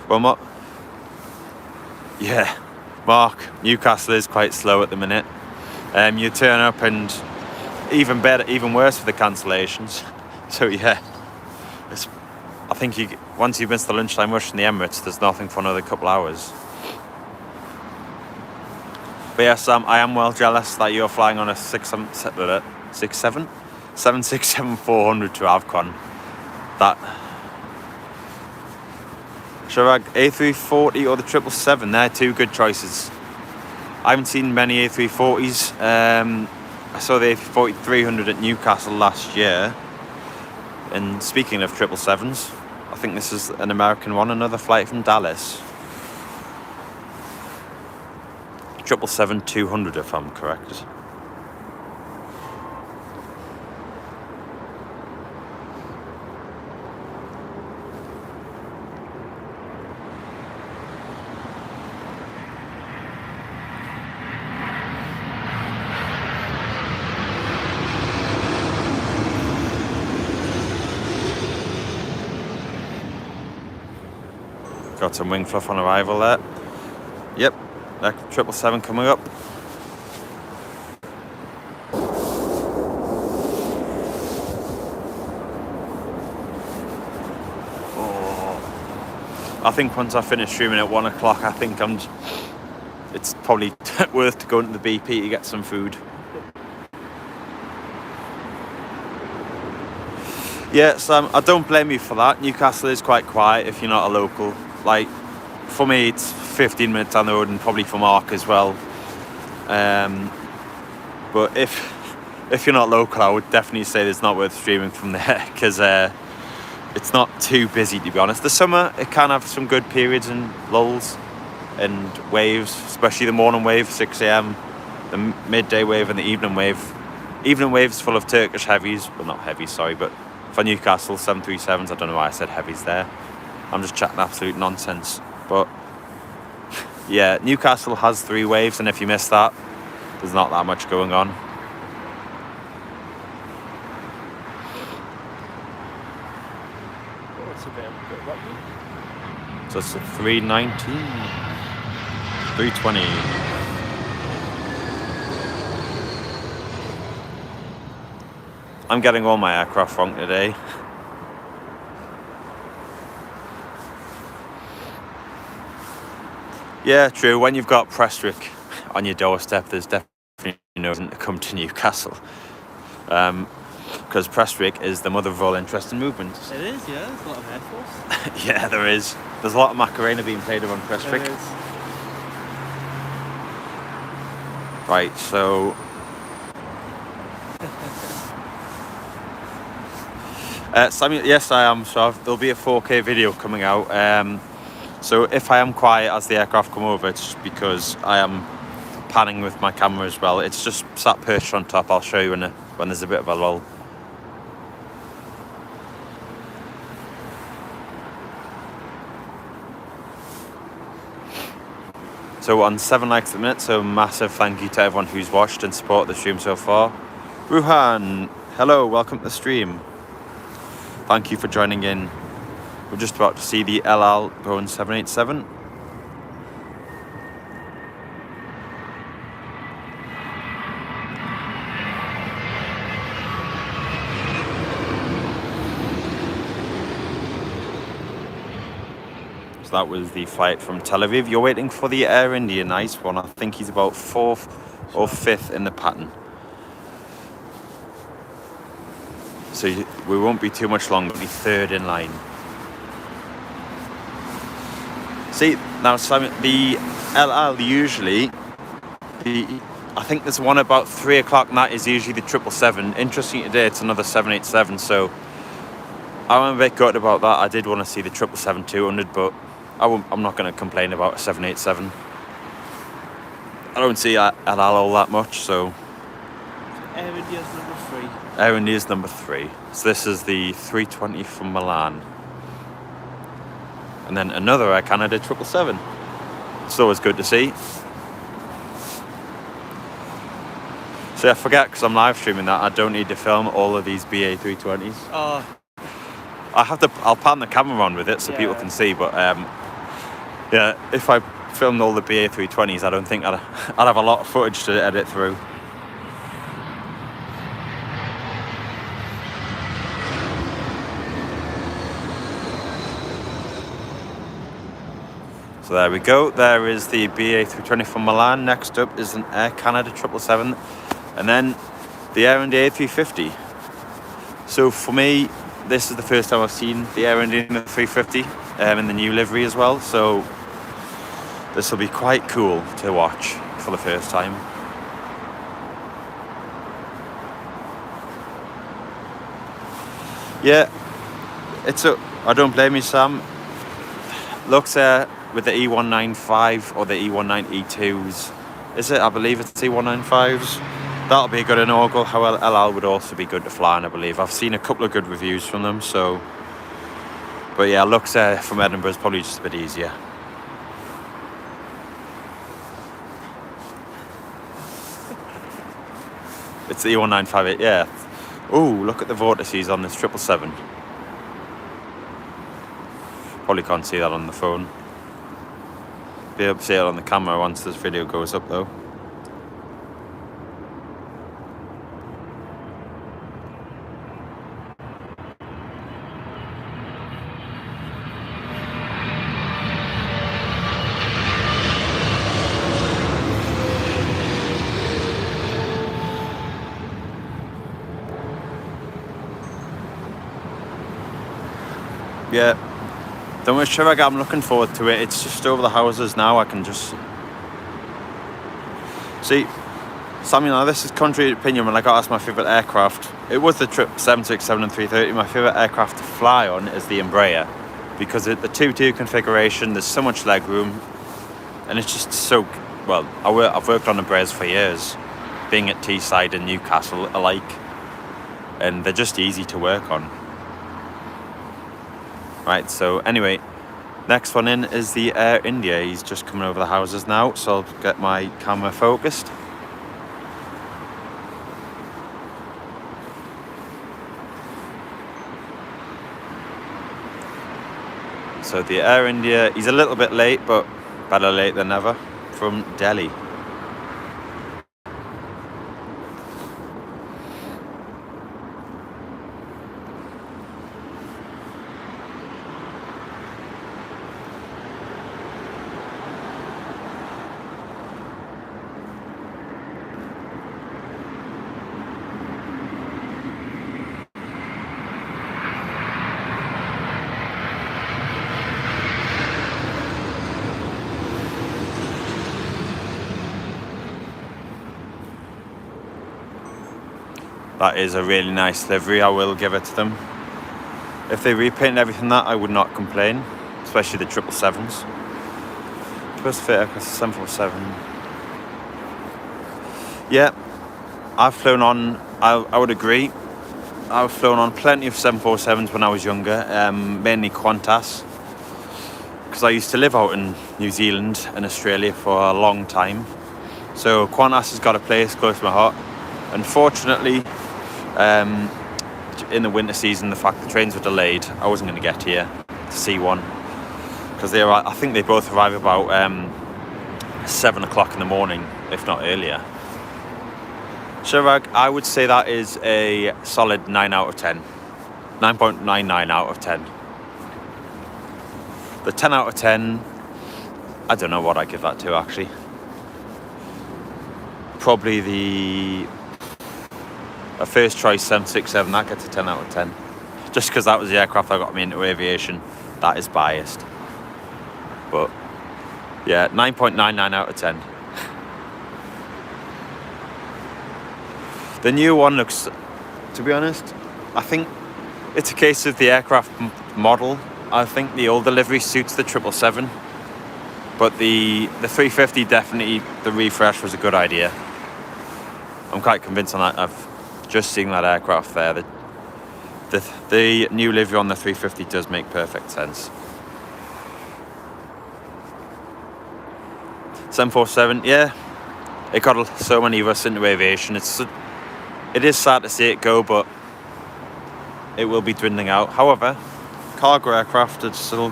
Well, Mark, Newcastle is quite slow at the minute. You turn up and even worse for the cancellations. So yeah, I think once you miss the lunchtime rush in the Emirates, there's nothing for another couple hours. But yeah, Sam, I am well jealous that you're flying on a 767-400 to Avcon. That Chirag, A340 or the 777, they're two good choices. I haven't seen many A340s. I saw the A340-300 at Newcastle last year. And speaking of 777s, I think this is an American one, another flight from Dallas. 777-200 if I'm correct. Got some wing fluff on arrival there. Yep, that 777 coming up. Oh. I think once I finish streaming at 1 o'clock, I think it's probably worth to go into the BP to get some food. Yeah, so I don't blame you for that. Newcastle is quite quiet if you're not a local. Like, for me, it's 15 minutes down the road, and probably for Mark as well. But if you're not local, I would definitely say it's not worth streaming from there, because it's not too busy, to be honest. The summer, it can have some good periods and lulls and waves, especially the morning wave, 6 a.m, the midday wave and the evening wave. Evening waves full of Turkish heavies, well, not heavies, sorry, but for Newcastle, 737s. I don't know why I said heavies there. I'm just chatting absolute nonsense. But yeah, Newcastle has 3 waves, and if you miss that, there's not that much going on. Oh, it's a bit rocky. So it's a 319, 320. I'm getting all my aircraft wrong today. Yeah, true. When you've got Prestwick on your doorstep, there's definitely no reason to come to Newcastle. Because Prestwick is the mother of all interest in movements. It is, yeah. There's a lot of Air Force. Yeah, there is. There's a lot of Macarena being played around Prestwick. There is. Right, so... Samuel, yes, I am. So there'll be a 4K video coming out. So if I am quiet as the aircraft come over, it's just because I am panning with my camera as well. It's just sat perched on top. I'll show you when there's a bit of a lull. So on 7 likes at the minute, so massive thank you to everyone who's watched and supported the stream so far. Ruhan, hello, welcome to the stream. Thank you for joining in. We're just about to see the LL Boeing 787. So that was the flight from Tel Aviv. You're waiting for the Air India nice one. I think he's about 4th or 5th in the pattern. So we won't be too much longer, we'll be 3rd in line. See, now Simon, the LL usually, I think there's one about 3 o'clock, and that is usually the 777. Interesting today, it's another 787, so I'm a bit gutted about that. I did want to see the 777-200, but I'm not going to complain about a 787. I don't see LL all that much, so... Air India's number 3. Air India's number 3. So this is the 320 from Milan. And then another Air Canada 777. It's always good to see. So I forget, because I'm live streaming that, I don't need to film all of these BA 320s. Oh. I'll pan the camera on with it so people can see, but yeah, if I filmed all the BA 320s, I don't think I'd have a lot of footage to edit through. So there we go. There is the BA 320 from Milan. Next up is an Air Canada 777, and then the Air India A350. So for me, this is the first time I've seen the Air India 350 in the new livery as well. So this will be quite cool to watch for the first time. Yeah, I don't blame you, Sam. Looks with the E195 or the E19E2s. Is it? I believe it's E195s. That'll be a good inaugural. However, LL would also be good to fly in, I believe. I've seen a couple of good reviews from them, so... But yeah, looks from Edinburgh is probably just a bit easier. It's the E1958, yeah. Ooh, look at the vortices on this 777. Probably can't see that on the phone. Be able to see it on the camera once this video goes up though. Yeah. Don't wish Chirag, I'm looking forward to it. It's just over the houses now. I can just see. Samuel, now this is contrary to opinion when I got asked my favourite aircraft. It was the 767 and 330. My favourite aircraft to fly on is the Embraer, because the 2-2 configuration, there's so much leg room, and it's just so, well, I've worked on Embraers for years, being at Teesside and Newcastle alike, and they're just easy to work on. Right, so anyway, next one in is the Air India. He's just coming over the houses now, so I'll get my camera focused. So the Air India, he's a little bit late, but better late than never, from Delhi. That is a really nice livery, I will give it to them. If they repainted everything that, I would not complain, especially the 777s. First fit across the 747. Yeah, I've flown on, I would agree. I've flown on plenty of 747s when I was younger, mainly Qantas, because I used to live out in New Zealand and Australia for a long time. So Qantas has got a place close to my heart. Unfortunately, in the winter season, the fact the trains were delayed, I wasn't going to get here to see one, because I think they both arrive about 7 o'clock in the morning, if not earlier. Chirag, I would say that is a solid 9 out of 10. 9.99 out of 10. The 10 out of 10, I don't know what I give that to, actually. Probably a first choice 767, that gets a 10 out of 10. Just because that was the aircraft that got me into aviation. That is biased. But yeah, 9.99 out of 10. The new one looks, to be honest, I think it's a case of the aircraft model. I think the older livery suits the 777. But the 350 definitely, the refresh was a good idea. I'm quite convinced on that. I've just seen that aircraft there. The new livery on the 350 does make perfect sense. 747, yeah, it got so many of us into aviation. It is sad to see it go, but it will be dwindling out. However, cargo aircraft are still,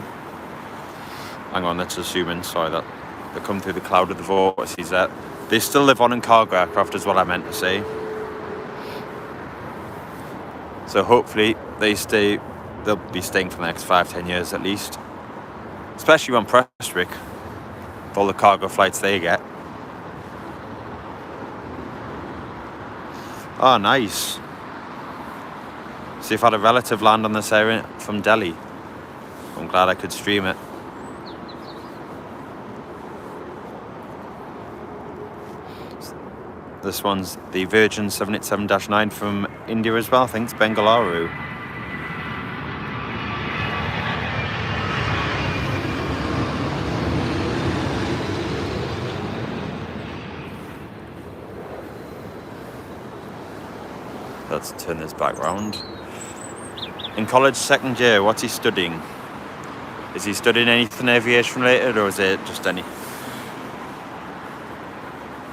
hang on, let's assume in, sorry, that they come through the cloud of the vortices there. They still live on in cargo aircraft is what I meant to say. So hopefully they'll be staying for the next 5-10 years at least. Especially when Prestwick, with all the cargo flights they get. Oh, nice. So you've had a relative land on this area from Delhi. I'm glad I could stream it. This one's the Virgin 787-9 from India as well, I think it's Bengaluru. Let's turn this back round. In college, second year, what's he studying? Is he studying anything aviation related, or is it just any...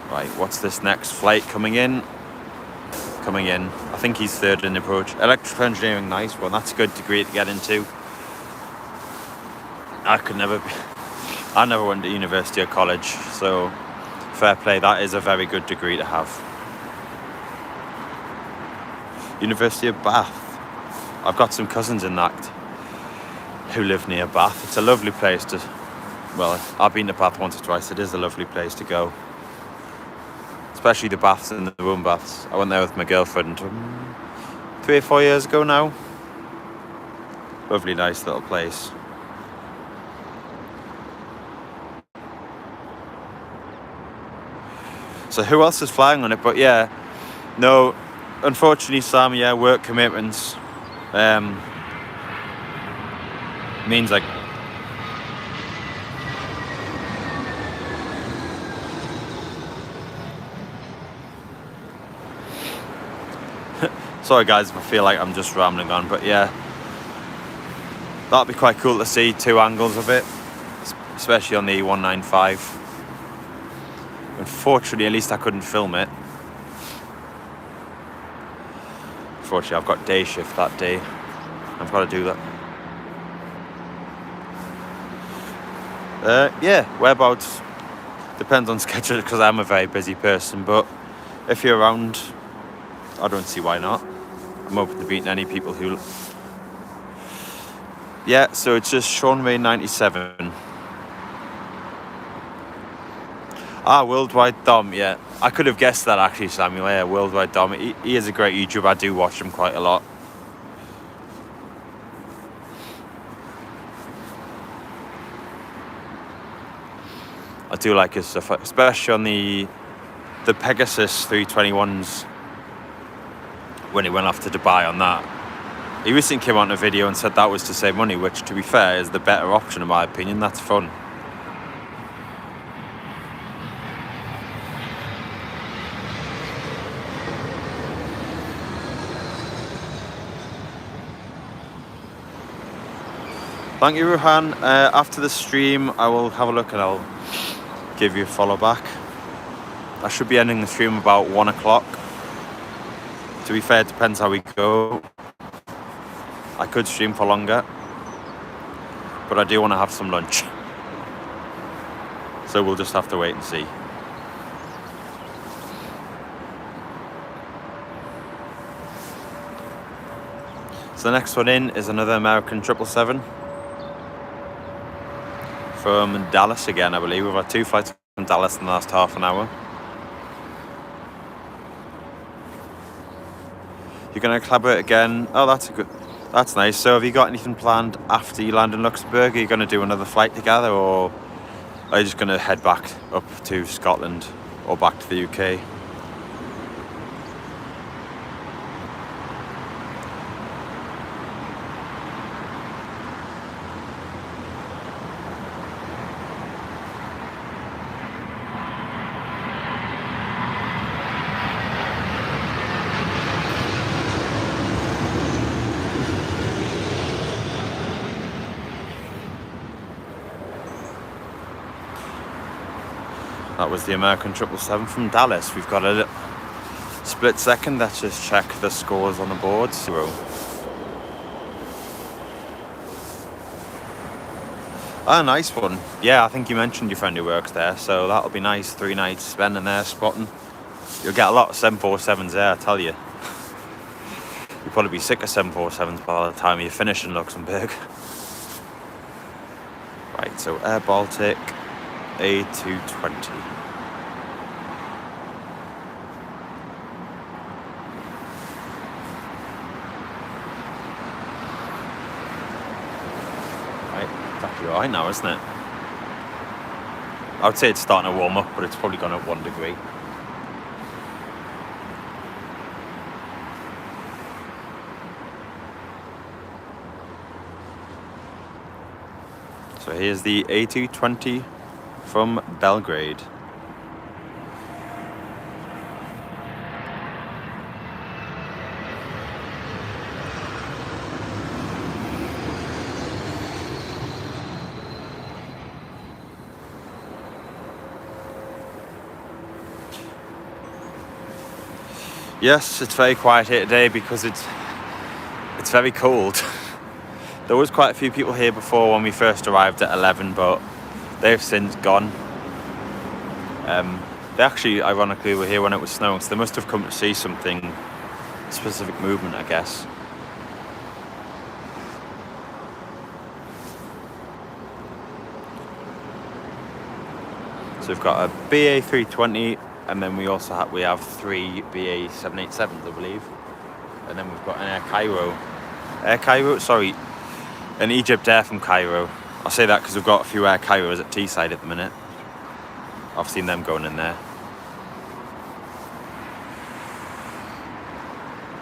Right, what's this next flight coming in? I think he's third in the approach. Electrical engineering, nice one. That's a good degree to get into. I never went to university or college, so fair play. That is a very good degree to have. University of Bath. I've got some cousins in that who live near Bath. It's a lovely place to... Well, I've been to Bath once or twice. It is a lovely place to go. Especially the baths and the room baths. I went there with my girlfriend 3 or 4 years ago now. Lovely, nice little place. So who else is flying on it? But yeah, no, unfortunately, Sam, yeah, work commitments means like sorry guys if I feel like I'm just rambling on, but yeah, that'd be quite cool to see 2 angles of it, especially on the 195. Unfortunately, at least I couldn't film it. Unfortunately, I've got day shift that day. I've got to do that. Yeah, whereabouts depends on schedule because I'm a very busy person, but if you're around, I don't see why not. I'm open to meeting any people who... Yeah, so it's just Sean Ray 97. Worldwide Dom, yeah. I could have guessed that actually, Samuel. Yeah, Worldwide Dom. He is a great YouTuber. I do watch him quite a lot. I do like his stuff, especially on the Pegasus 321s when he went off to Dubai on that. He recently came on a video and said that was to save money, which, to be fair, is the better option in my opinion. That's fun. Thank you, Ruhan. After the stream, I will have a look and I'll give you a follow back. I should be ending the stream about 1 o'clock. To be fair, it depends how we go. I could stream for longer, but I do want to have some lunch. So we'll just have to wait and see. So the next one in is another American 777. From Dallas again, I believe. We've had 2 flights from Dallas in the last half an hour. You're going to collaborate again. Oh, that's nice. So have you got anything planned after you land in Luxembourg? Are you going to do another flight together, or are you just going to head back up to Scotland or back to the UK? That was the American 777 from Dallas. We've got a split second. Let's just check the scores on the board. 0. Oh, nice one. Yeah, I think you mentioned your friend who works there, so that'll be nice. 3 nights spending there spotting. You'll get a lot of 747s there, I tell you. You'll probably be sick of 747s by the time you finish in Luxembourg. Right, so Air Baltic A220. It's actually alright now, isn't it? I would say it's starting to warm up, but it's probably gone up 1 degree. So here's the A220 from Belgrade. Yes, it's very quiet here today because it's very cold. There was quite a few people here before when we first arrived at 11, but they've since gone. They actually, ironically, were here when it was snowing, so they must have come to see something, specific movement, I guess. So we've got a BA 320, and then we have 3 BA 787s, I believe, and then we've got an Air Cairo. in Egypt Air from Cairo. I say that because we've got a few Air Cairos at Teesside at the minute. I've seen them going in there.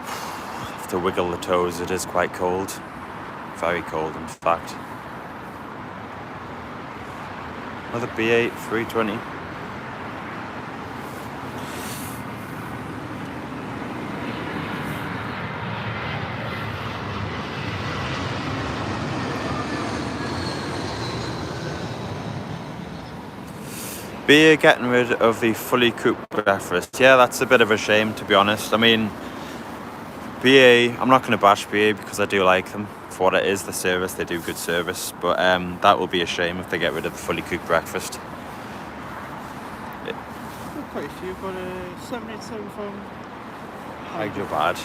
Have to wiggle the toes, it is quite cold. Very cold, in fact. Another B8 320. BA getting rid of the fully cooked breakfast. Yeah, that's a bit of a shame, to be honest. I mean, BA, I'm not going to bash BA because I do like them for what it is, the service. They do good service, but that will be a shame if they get rid of the fully cooked breakfast. Quite a few. Got a 787 from Hyderabad.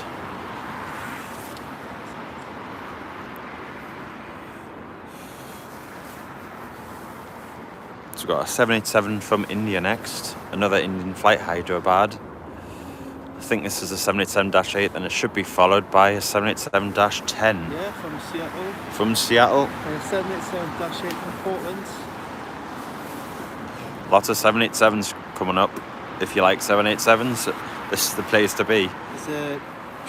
So we've got a 787 from India next. Another Indian flight, Hyderabad. I think this is a 787-8, then it should be followed by a 787-10. Yeah, from Seattle. From Seattle. And a 787-8 from Portland. Lots of 787s coming up. If you like 787s, this is the place to be. It's a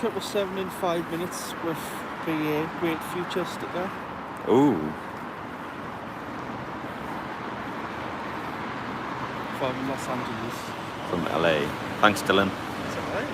777 in 5 minutes with the Great Future sticker. Ooh. From Los Angeles. From LA. Thanks, Dylan. That's alright.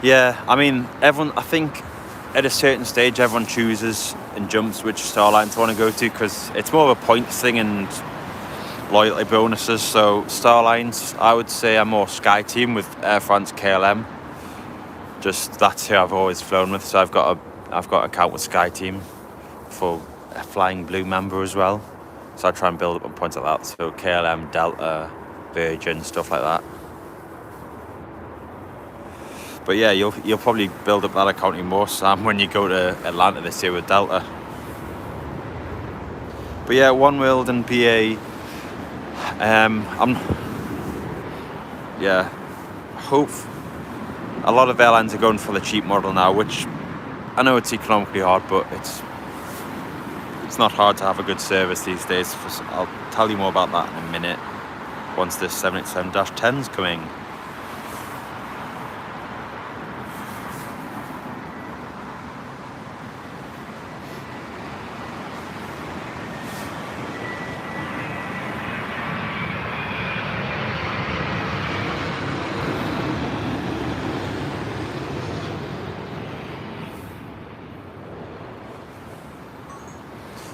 Yeah, I mean, I think at a certain stage everyone chooses and jumps which star line to want to go to because it's more of a points thing and loyalty bonuses. So star lines, I would say I'm more Sky Team with Air France KLM. Just that's who I've always flown with. So I've got an account with Sky Team for a Flying Blue member as well. So I try and build up on points like that. So KLM, Delta, Virgin, stuff like that. But yeah, you'll probably build up that account even more, Sam, when you go to Atlanta this year with Delta. But yeah, One World and BA. Hope a lot of airlines are going for the cheap model now, which I know it's economically hard, but it's not hard to have a good service these days. I'll tell you more about that in a minute once this 787-10's coming.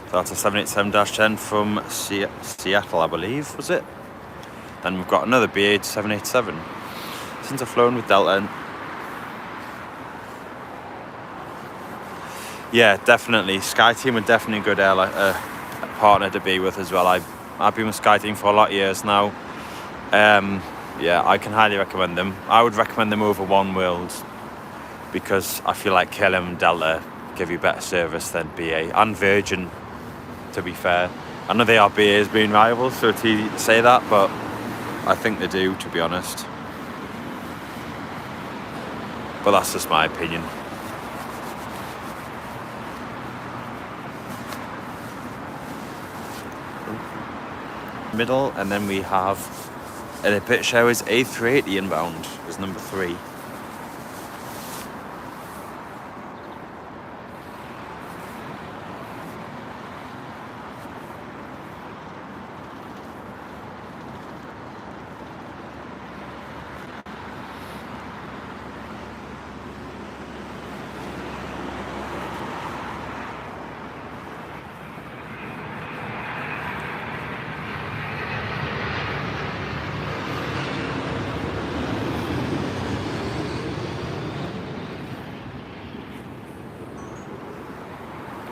So that's a 787-10 from Seattle, I believe, was it? Then we've got another BA 787. Since I've flown with Delta. Yeah, definitely. Sky Team are definitely a good partner to be with as well. I've been with Sky Team for a lot of years now. Yeah, I can highly recommend them. I would recommend them over One World because I feel like KLM and Delta give you better service than BA and Virgin, to be fair. I know they are BA's being rivals, so it's easy to say that, but I think they do, to be honest. But that's just my opinion. Middle, and then we have a British Airways A380 inbound is number 3.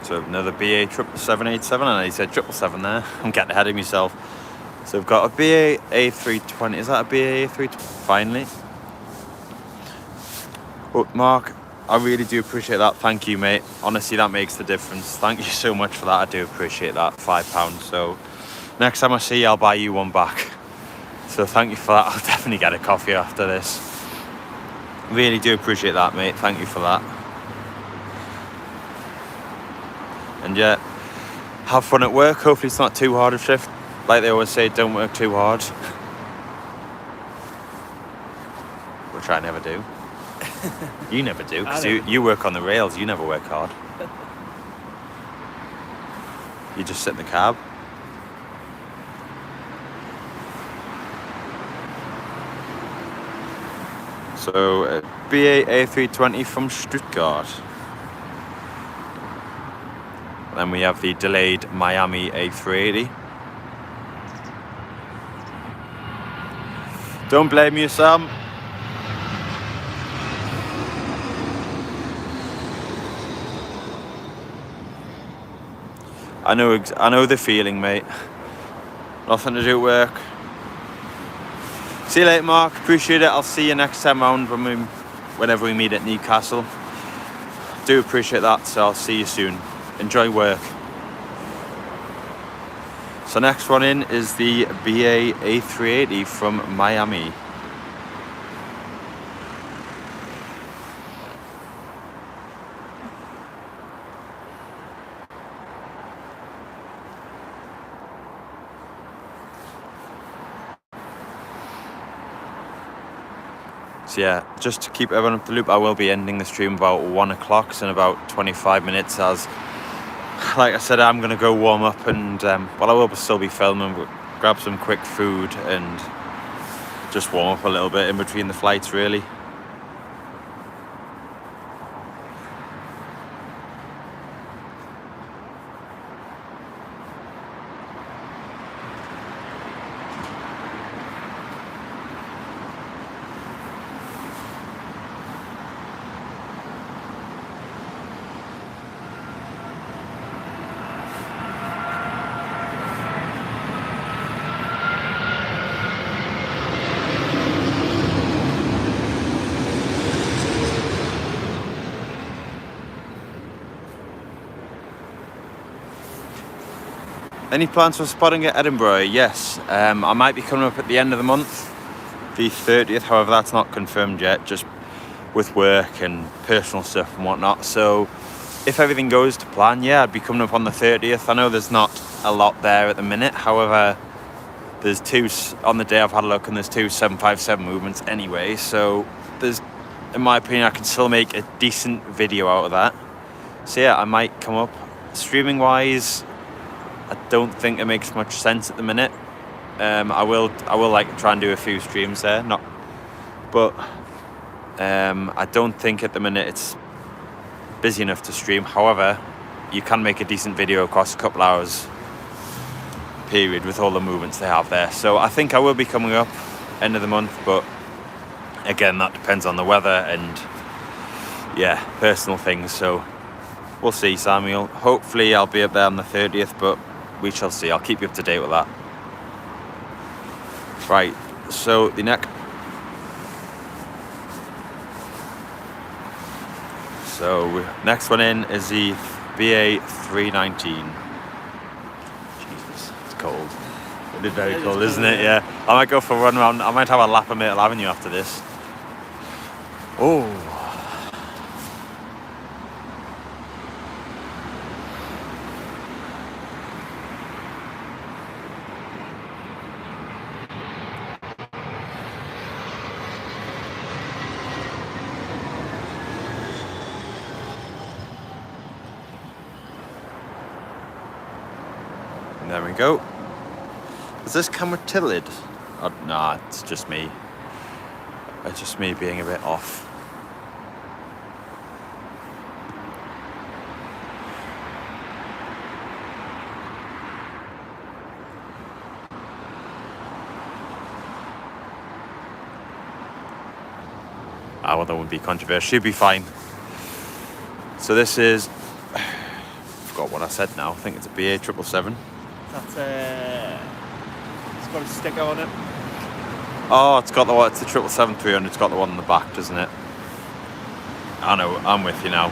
So another BA 787, and he said 777 there. I'm getting ahead of myself. So we've got a BA A320. Is that a BA A320? Finally. But Mark, I really do appreciate that. Thank you, mate. Honestly, that makes the difference. Thank you so much for that. I do appreciate that. £5. So next time I see you, I'll buy you one back. So thank you for that. I'll definitely get a coffee after this. Really do appreciate that, mate. Thank you for that. And yeah, have fun at work. Hopefully it's not too hard a shift. Like they always say, don't work too hard. Which I never do. You never do, because you work on the rails. You never work hard. You just sit in the cab. So, BA A320 from Stuttgart. Then we have the delayed Miami A380. Don't blame you, Sam. I know the feeling, mate. Nothing to do at work. See you later, Mark. Appreciate it. I'll see you next time round whenever we meet at Newcastle. Do appreciate that, so I'll see you soon. Enjoy work. So next one in is the BA A380 from Miami. So yeah, just to keep everyone up the loop, I will be ending the stream about 1 o'clock, so in about 25 minutes, as like I said, I'm going to go warm up and, well, I will still be filming, but grab some quick food and just warm up a little bit in between the flights, really. Any plans for spotting at Edinburgh? Yes, I might be coming up at the end of the month, the 30th, however that's not confirmed yet, just with work and personal stuff and whatnot. So if everything goes to plan, yeah, I'd be coming up on the 30th. I know there's not a lot there at the minute, however there's two, on the day I've had a look, and there's 2 757 movements anyway, so there's, in my opinion, I can still make a decent video out of that. So yeah, I might come up. Streaming wise, I don't think it makes much sense at the minute. I will like try and do a few streams there, but I don't think at the minute it's busy enough to stream. However, you can make a decent video across a couple hours period with all the movements they have there. So I think I will be coming up end of the month, but again, that depends on the weather and yeah, personal things. So we'll see, Samuel. Hopefully I'll be up there on the 30th, but we shall see. I'll keep you up to date with that. Right, so the next... So next one in is the BA 319. Jesus, it's cold. It is very cold, isn't it? Yeah. I might go for a run around. I might have a lap of Myrtle Avenue after this. Oh. There we go. Is this camera tilted? Oh, nah, it's just me. It's just me being a bit off. Well, that wouldn't be controversial. Should be fine. So this is, of forgot what I said now. I think it's a BA 777. That's it's got a sticker on it. Oh, it's got the what? It's the 777-300. It's got the one on the back, doesn't it? I know. I'm with you now.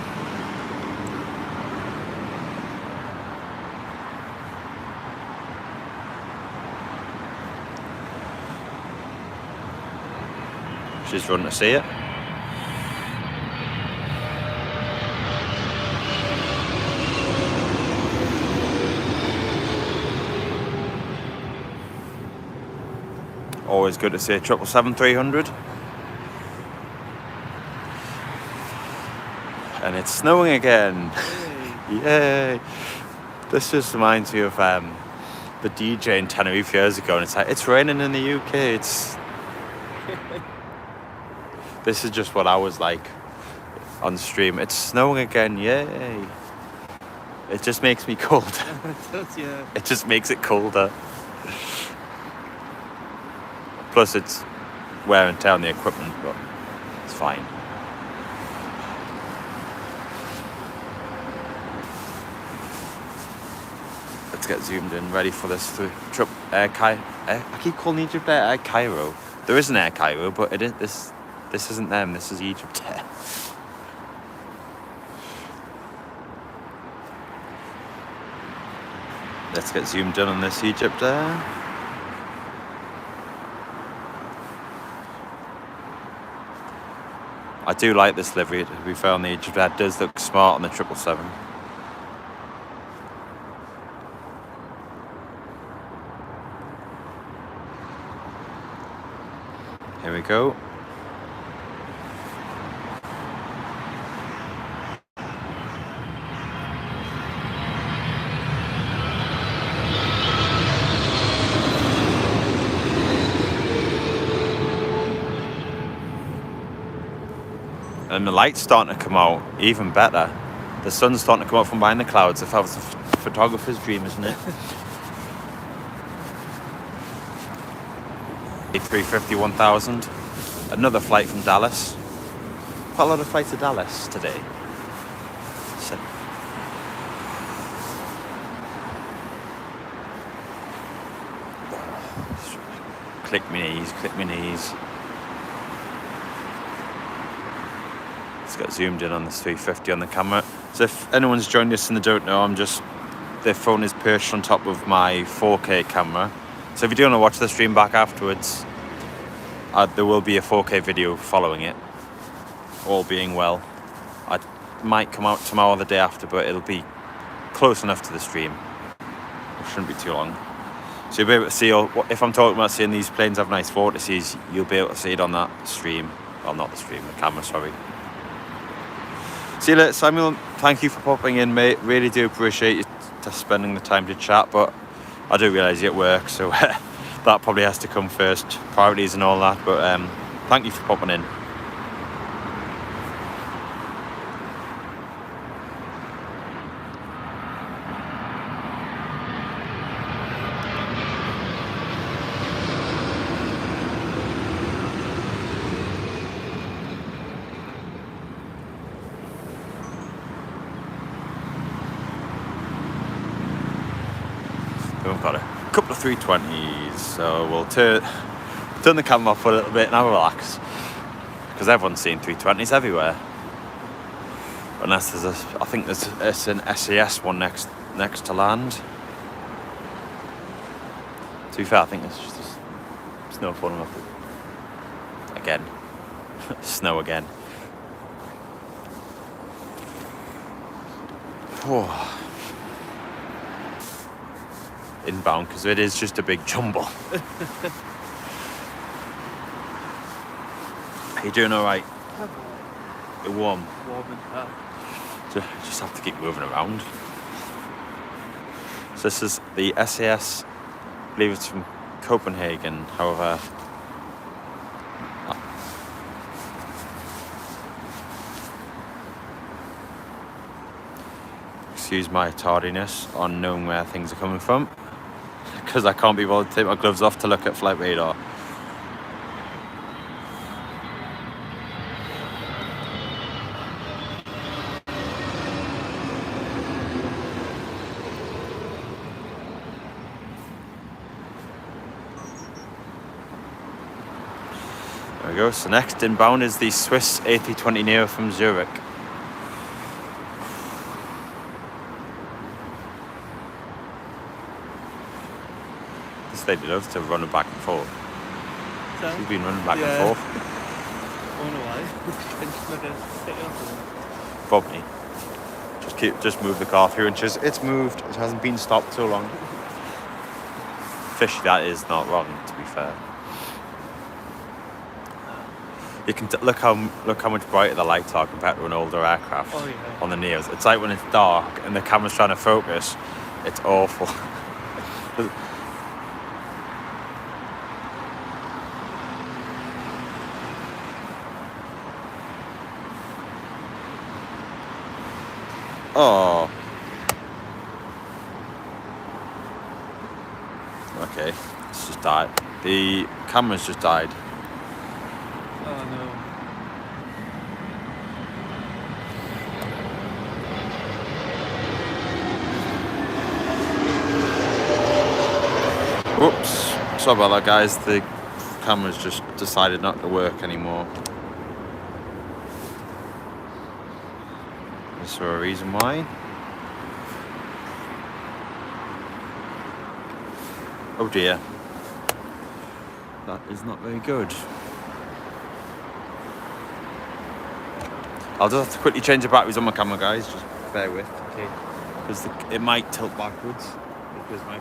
She's running to see it. Always good to see a 777-300. And it's snowing again. Yay! This just reminds me of the DJ in Tenerife years ago, and it's like, it's raining in the UK. It's this is just what I was like on stream. It's snowing again, yay! It just makes me cold. It does, yeah. It just makes it colder. Plus, it's wear and tear on the equipment, but it's fine. Let's get zoomed in, ready for this trip. I keep calling Egypt Air Cairo. There is an Air Cairo, but it is this isn't them. This is Egypt Air. Let's get zoomed in on this Egypt Air. I do like this livery. To be fair, on the Egypt Air, it does look smart on the 777. Here we go. And the light's starting to come out even better. The sun's starting to come out from behind the clouds. If that was a photographer's dream, isn't it? A350-1000. Another flight from Dallas. Quite a lot of flights to Dallas today. So, click me knees, click me knees. Let's get zoomed in on this 350 on the camera. So if anyone's joined us and they don't know, their phone is perched on top of my 4K camera. So if you do want to watch the stream back afterwards, there will be a 4K video following it, all being well. I might come out tomorrow or the day after, but it'll be close enough to the stream. It shouldn't be too long. So you'll be able to see, if I'm talking about seeing these planes have nice vortices, you'll be able to see it on that stream. Well, not the stream, the camera, sorry. See you later, Samuel. Thank you for popping in, mate. Really do appreciate you spending the time to chat, but I do realise you're at work, so that probably has to come first, priorities and all that, but thank you for popping in. We've got a couple of 320s, so we'll turn the camera off for a little bit and have a relax, because everyone's seeing 320s everywhere, unless I think there's an SAS one next to land. To be fair, I think it's just snow falling off again. Snow again. Whoa. Inbound, because it is just a big jumble. Are you doing all right? You're warm. Warm and hot. Just have to keep moving around. So this is the SAS. I believe it's from Copenhagen. However, excuse my tardiness on knowing where things are coming from, because I can't be bothered to take my gloves off to look at flight radar. we go. So next inbound is the Swiss A320neo from Zurich. This lady loves to run back and forth. So, She's been running back and forth. I don't know why. It's like a stick off. Probably. Just move the car through inches. It's moved. It hasn't been stopped so long. Fish, that is not wrong, to be fair. You can look how much brighter the lights are compared to an older aircraft on the Neos. It's like when it's dark and the camera's trying to focus. It's awful. Oh. Okay, it's just died. The camera's just died. Oh no. Oops. Sorry about that, guys. The camera's just decided not to work anymore. Is there a reason why? Oh dear. That is not very good. I'll just have to quickly change the batteries on my camera, guys. Just bear with. Okay. Because it might tilt backwards. Because my...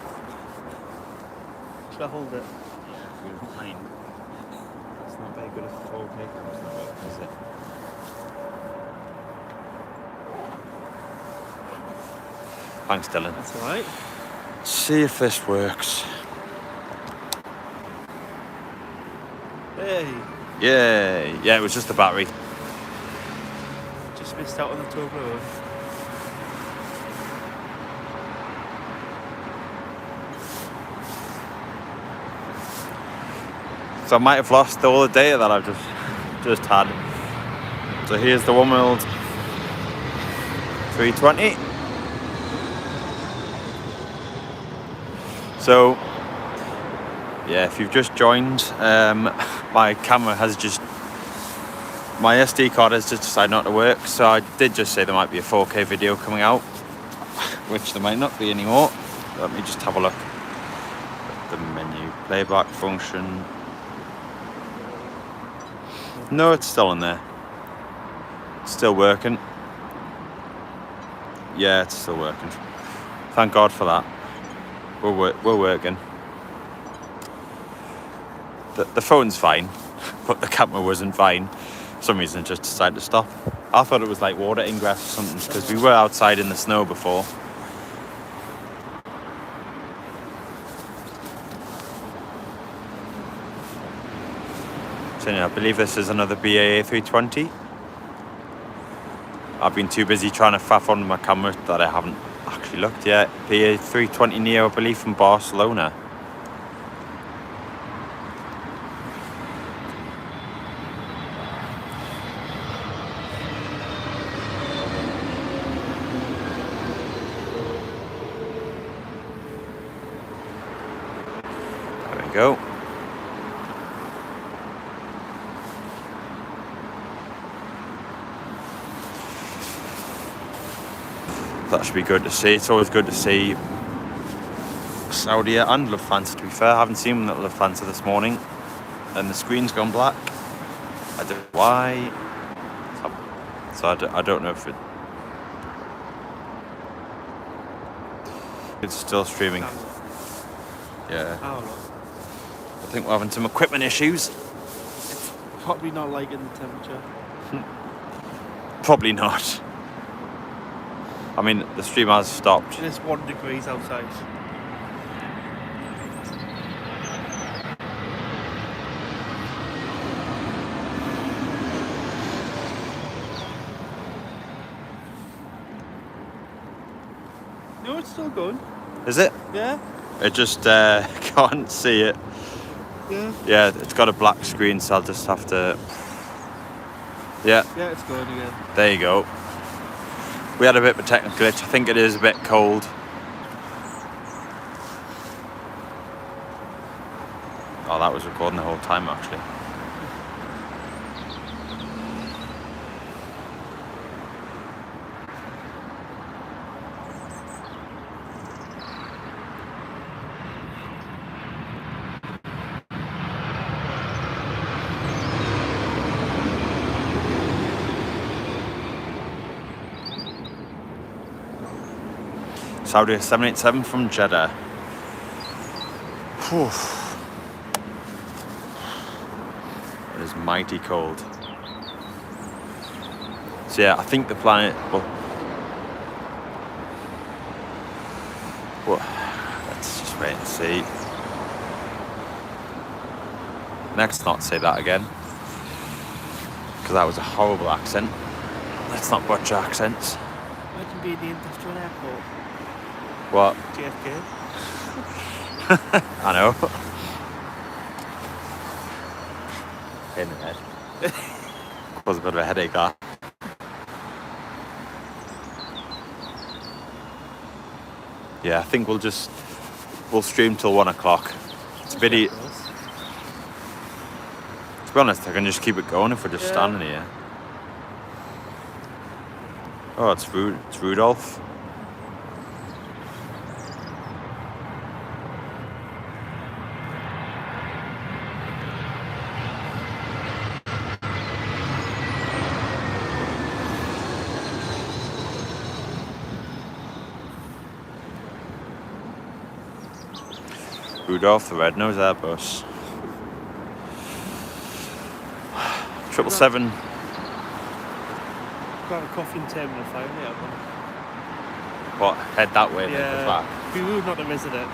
Should I hold it? Yeah, if you don't mind. That's not very good if the 4K camera's not working, is it? Thanks, Dylan. That's alright. See if this works. Hey. Yay! Yeah, it was just the battery. Just missed out on the tour road. So I might have lost all the data that I've just had. So here's the One World 320. So yeah, if you've just joined, my camera has my SD card has just decided not to work. So I did just say there might be a 4K video coming out, which there might not be anymore. Let me just have a look at the menu. Playback function. No, it's still in there. It's still working. Yeah, it's still working. Thank God for that. We're working. The phone's fine, but the camera wasn't fine. For some reason it just decided to stop. I thought it was like water ingress or something, because we were outside in the snow before. So yeah, I believe this is another BAA 320. I've been too busy trying to faff on my camera that I haven't actually looked yet. BAA 320 Neo, I believe, from Barcelona. There we go. That should be good to see. It's always good to see Saudi and Lufthansa, to be fair. I haven't seen them at Lufthansa this morning. And the screen's gone black. I don't know why. So I don't know if it's still streaming. Yeah. I don't know. I think we're having some equipment issues. It's probably not liking the temperature. Probably not. I mean, the stream has stopped. It's 1 degree outside. No, it's still going. Is it? Yeah. It just can't see it. Yeah. Yeah, it's got a black screen, so I'll just have to... Yeah. Yeah, it's going again. There you go. We had a bit of a technical glitch. I think it is a bit cold. Oh, that was recording the whole time, actually. Saudi 787 from Jeddah. Whew. It is mighty cold. So yeah, I think the planet. Well, let's just wait and see. Let's not say that again, because that was a horrible accent. Let's not butcher accents. Imagine being the industrial airport. What? JFK. I know. In the head. Was a bit of a headache, that. Yeah, I think we'll stream till 1 o'clock. It's a bit. To be honest, I can just keep it going if we're just standing here. Oh, it's Rudolph. Rudolph the Red-Nosed Airbus. 777. Got a coffee in Terminal 5 later. What? Head that way and then go back? It'd be rude not to visit it.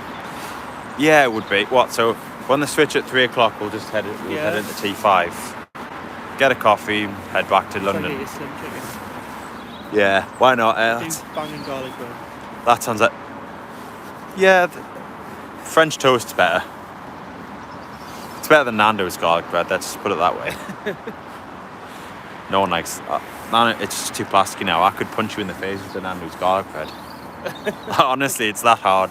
Yeah, it would be. What? So when they switch at 3 o'clock, we'll just head into T5. Get a coffee, head back to London. Get your slim chicken. Yeah, why not? Banging garlic bread. That sounds like. Yeah, French toast's better. It's better than Nando's garlic bread, let's put it that way. No one likes. It's just too plasticky now. I could punch you in the face with the Nando's garlic bread. Honestly, it's that hard.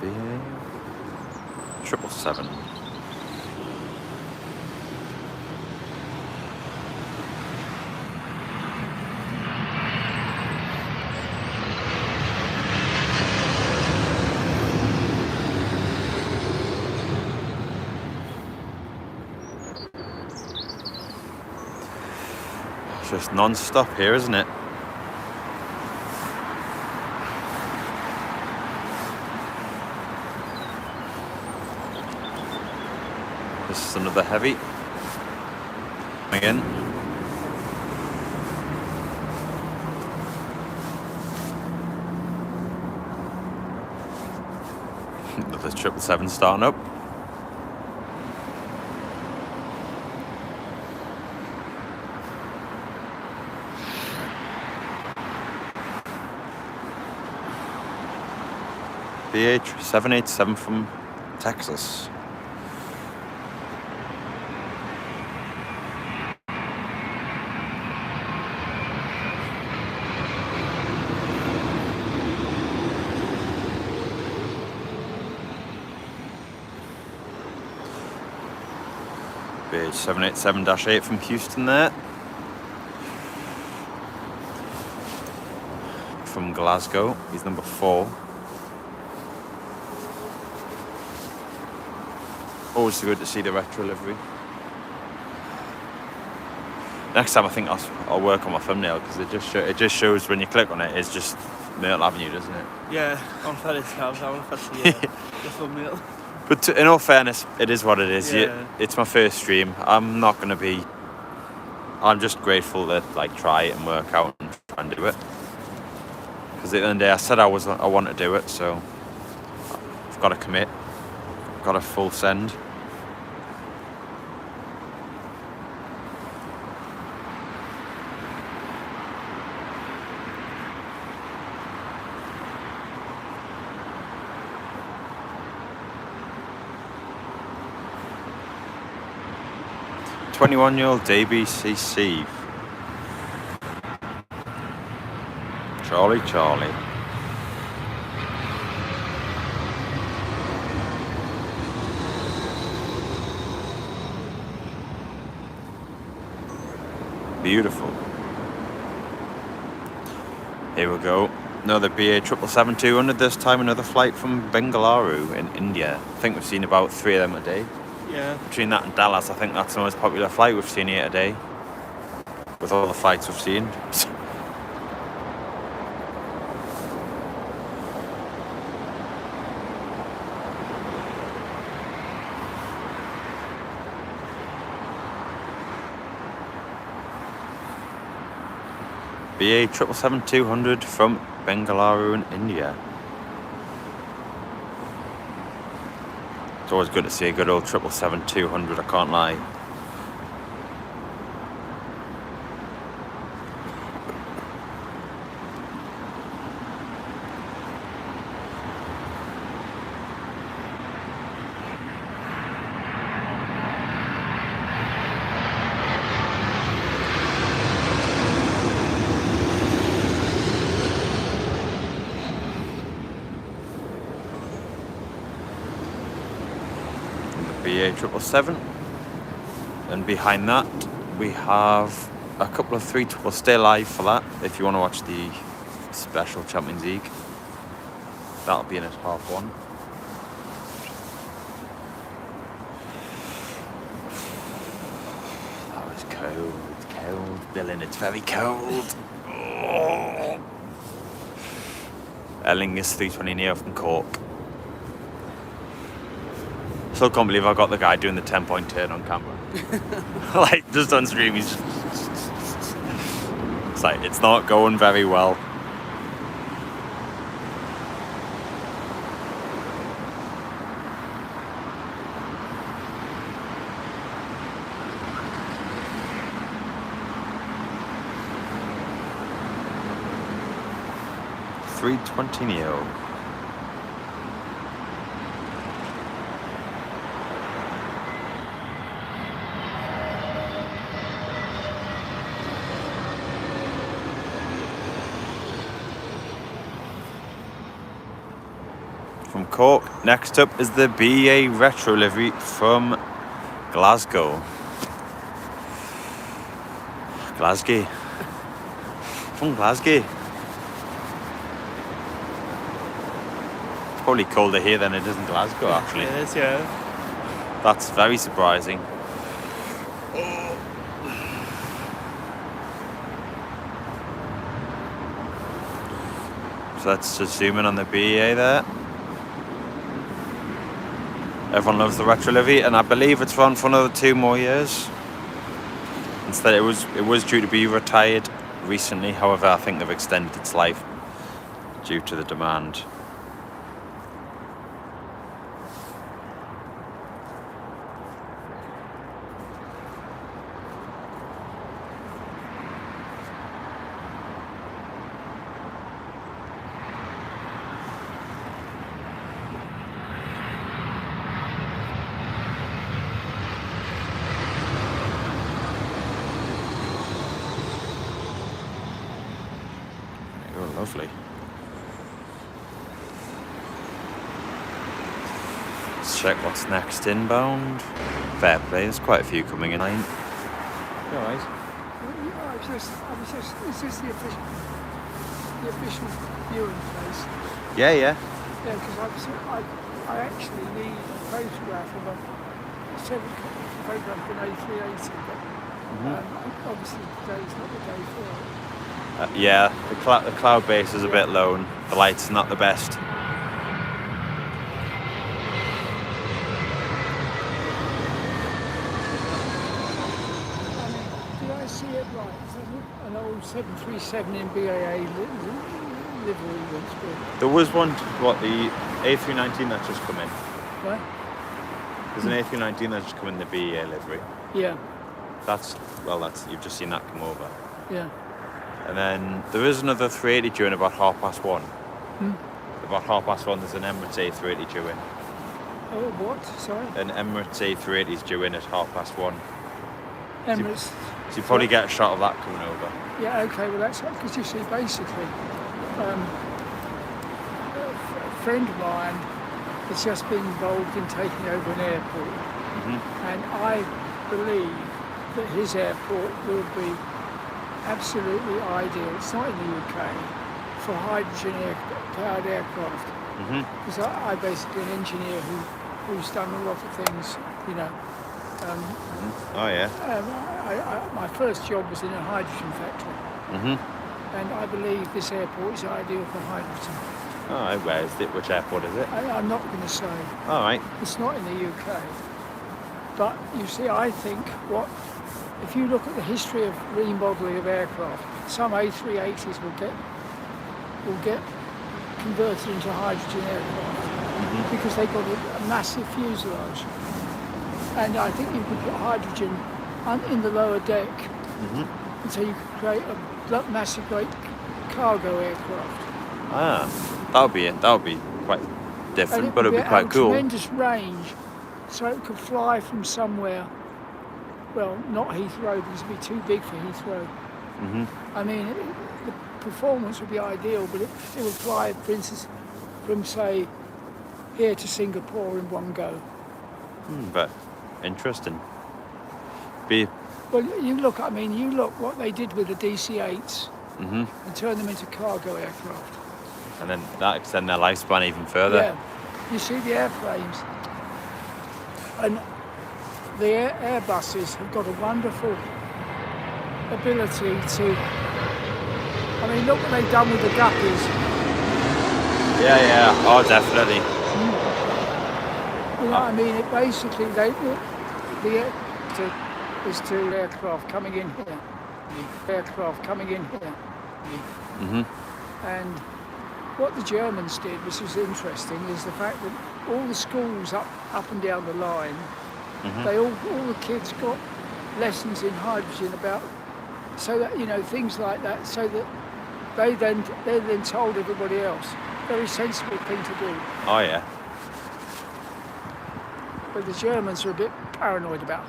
BA 777. It's just non-stop here, isn't it? This is another heavy. Again. Another 777 starting up. BH 787 from Texas. BH 787-8 from Houston there. From Glasgow, he's number 4. Always good to see the retro livery. Next time I think I'll work on my thumbnail because it just shows when you click on it, it's just Myrtle Avenue, doesn't it? Yeah, on Ferris Cabs, I want to see the thumbnail. But in all fairness, it is what it is. Yeah. It's my first stream. I'm just grateful to try it and work out and try and do it. Because at the end of the day, I said I want to do it, so I've got to commit. I've got to full send. .21-year-old DBCC. Charlie. Beautiful. Here we go. Another BA 777-200, this time another flight from Bengaluru in India. I think we've seen about 3 of them a day. Yeah. Between that and Dallas, I think that's the most popular flight we've seen 8 a day. With all the flights we've seen. BA 777-200 from Bengaluru in India. It's always good to see a good old 777-200, I can't lie. BA 777, and behind that we have a couple of 3. We'll stay live for that if you want to watch the special Champions League. That'll be in at 1:30. That was cold, Dylan, it's very cold. Oh. Aer Lingus 320 Neo from Cork. Still can't believe I got the guy doing the 10-point turn on camera. Like, just on stream, he's just... It's like, it's not going very well. .320 Neo. From Cork. Next up is the BA Retro livery from Glasgow. Glasgow. From Glasgow. It's probably colder here than it is in Glasgow, actually. It is, yeah. That's very surprising. So let's just zoom in on the BA there. Everyone loves the retro livery, and I believe it's run for another 2 more years. Instead, it was due to be retired recently. However, I think they've extended its life due to the demand. Lovely. Let's check what's next inbound. Fair play, there's quite a few coming in. Alright. Is this the official viewing place? Yeah. Yeah, because I actually need a photograph of a photograph of an A380, but obviously today's not the day for it. Yeah, the cloud base is a bit low and the light's not the best. Did I see it right? Is that an old 737 in BAA livery once been? There was one, the A319 that's just come in. What? There's an A319 that's just come in the BA livery. Yeah. You've just seen that come over. Yeah. And then there is another 380 due in about 1:30. About 1:30 there's an Emirates A380 due in. Oh, what? Sorry? An Emirates A380 is due in at 1:30. Emirates. So you probably get a shot of that coming over. Yeah, okay, well that's because you see basically a friend of mine has just been involved in taking over an airport, and I believe that his airport will be absolutely ideal. It's not in the UK for hydrogen-powered aircraft. Because I'm basically an engineer who's done a lot of things, you know. Oh yeah. My first job was in a hydrogen factory. And I believe this airport is ideal for hydrogen. Oh, where is it? Which airport is it? I'm not going to say. All right. It's not in the UK. But you see, I think if you look at the history of remodelling of aircraft, some A380s will get converted into hydrogen aircraft because they've got a massive fuselage. And I think you could put hydrogen in the lower deck, and so you could create a massive, great cargo aircraft. That would be quite different, but it'd be quite cool. Tremendous range, so it could fly from somewhere. Well, not Heathrow because it'd be too big for Heathrow. I mean, the performance would be ideal, but it would fly, for instance, from say here to Singapore in one go. But interesting. Well, you look what they did with the DC-8s and turn them into cargo aircraft. And then that extend their lifespan even further. Yeah, you see the airframes, and the Airbuses have got a wonderful ability to. I mean, look what they've done with the guppies. Yeah. Oh, definitely. You know, I mean, it basically there's two aircraft coming in here. And what the Germans did, which was interesting, is the fact that all the schools up and down the line, all the kids got lessons in hydrogen about, so that, you know, things like that, so that they're then told everybody else. Very sensible thing to do. Oh yeah. But the Germans are a bit paranoid about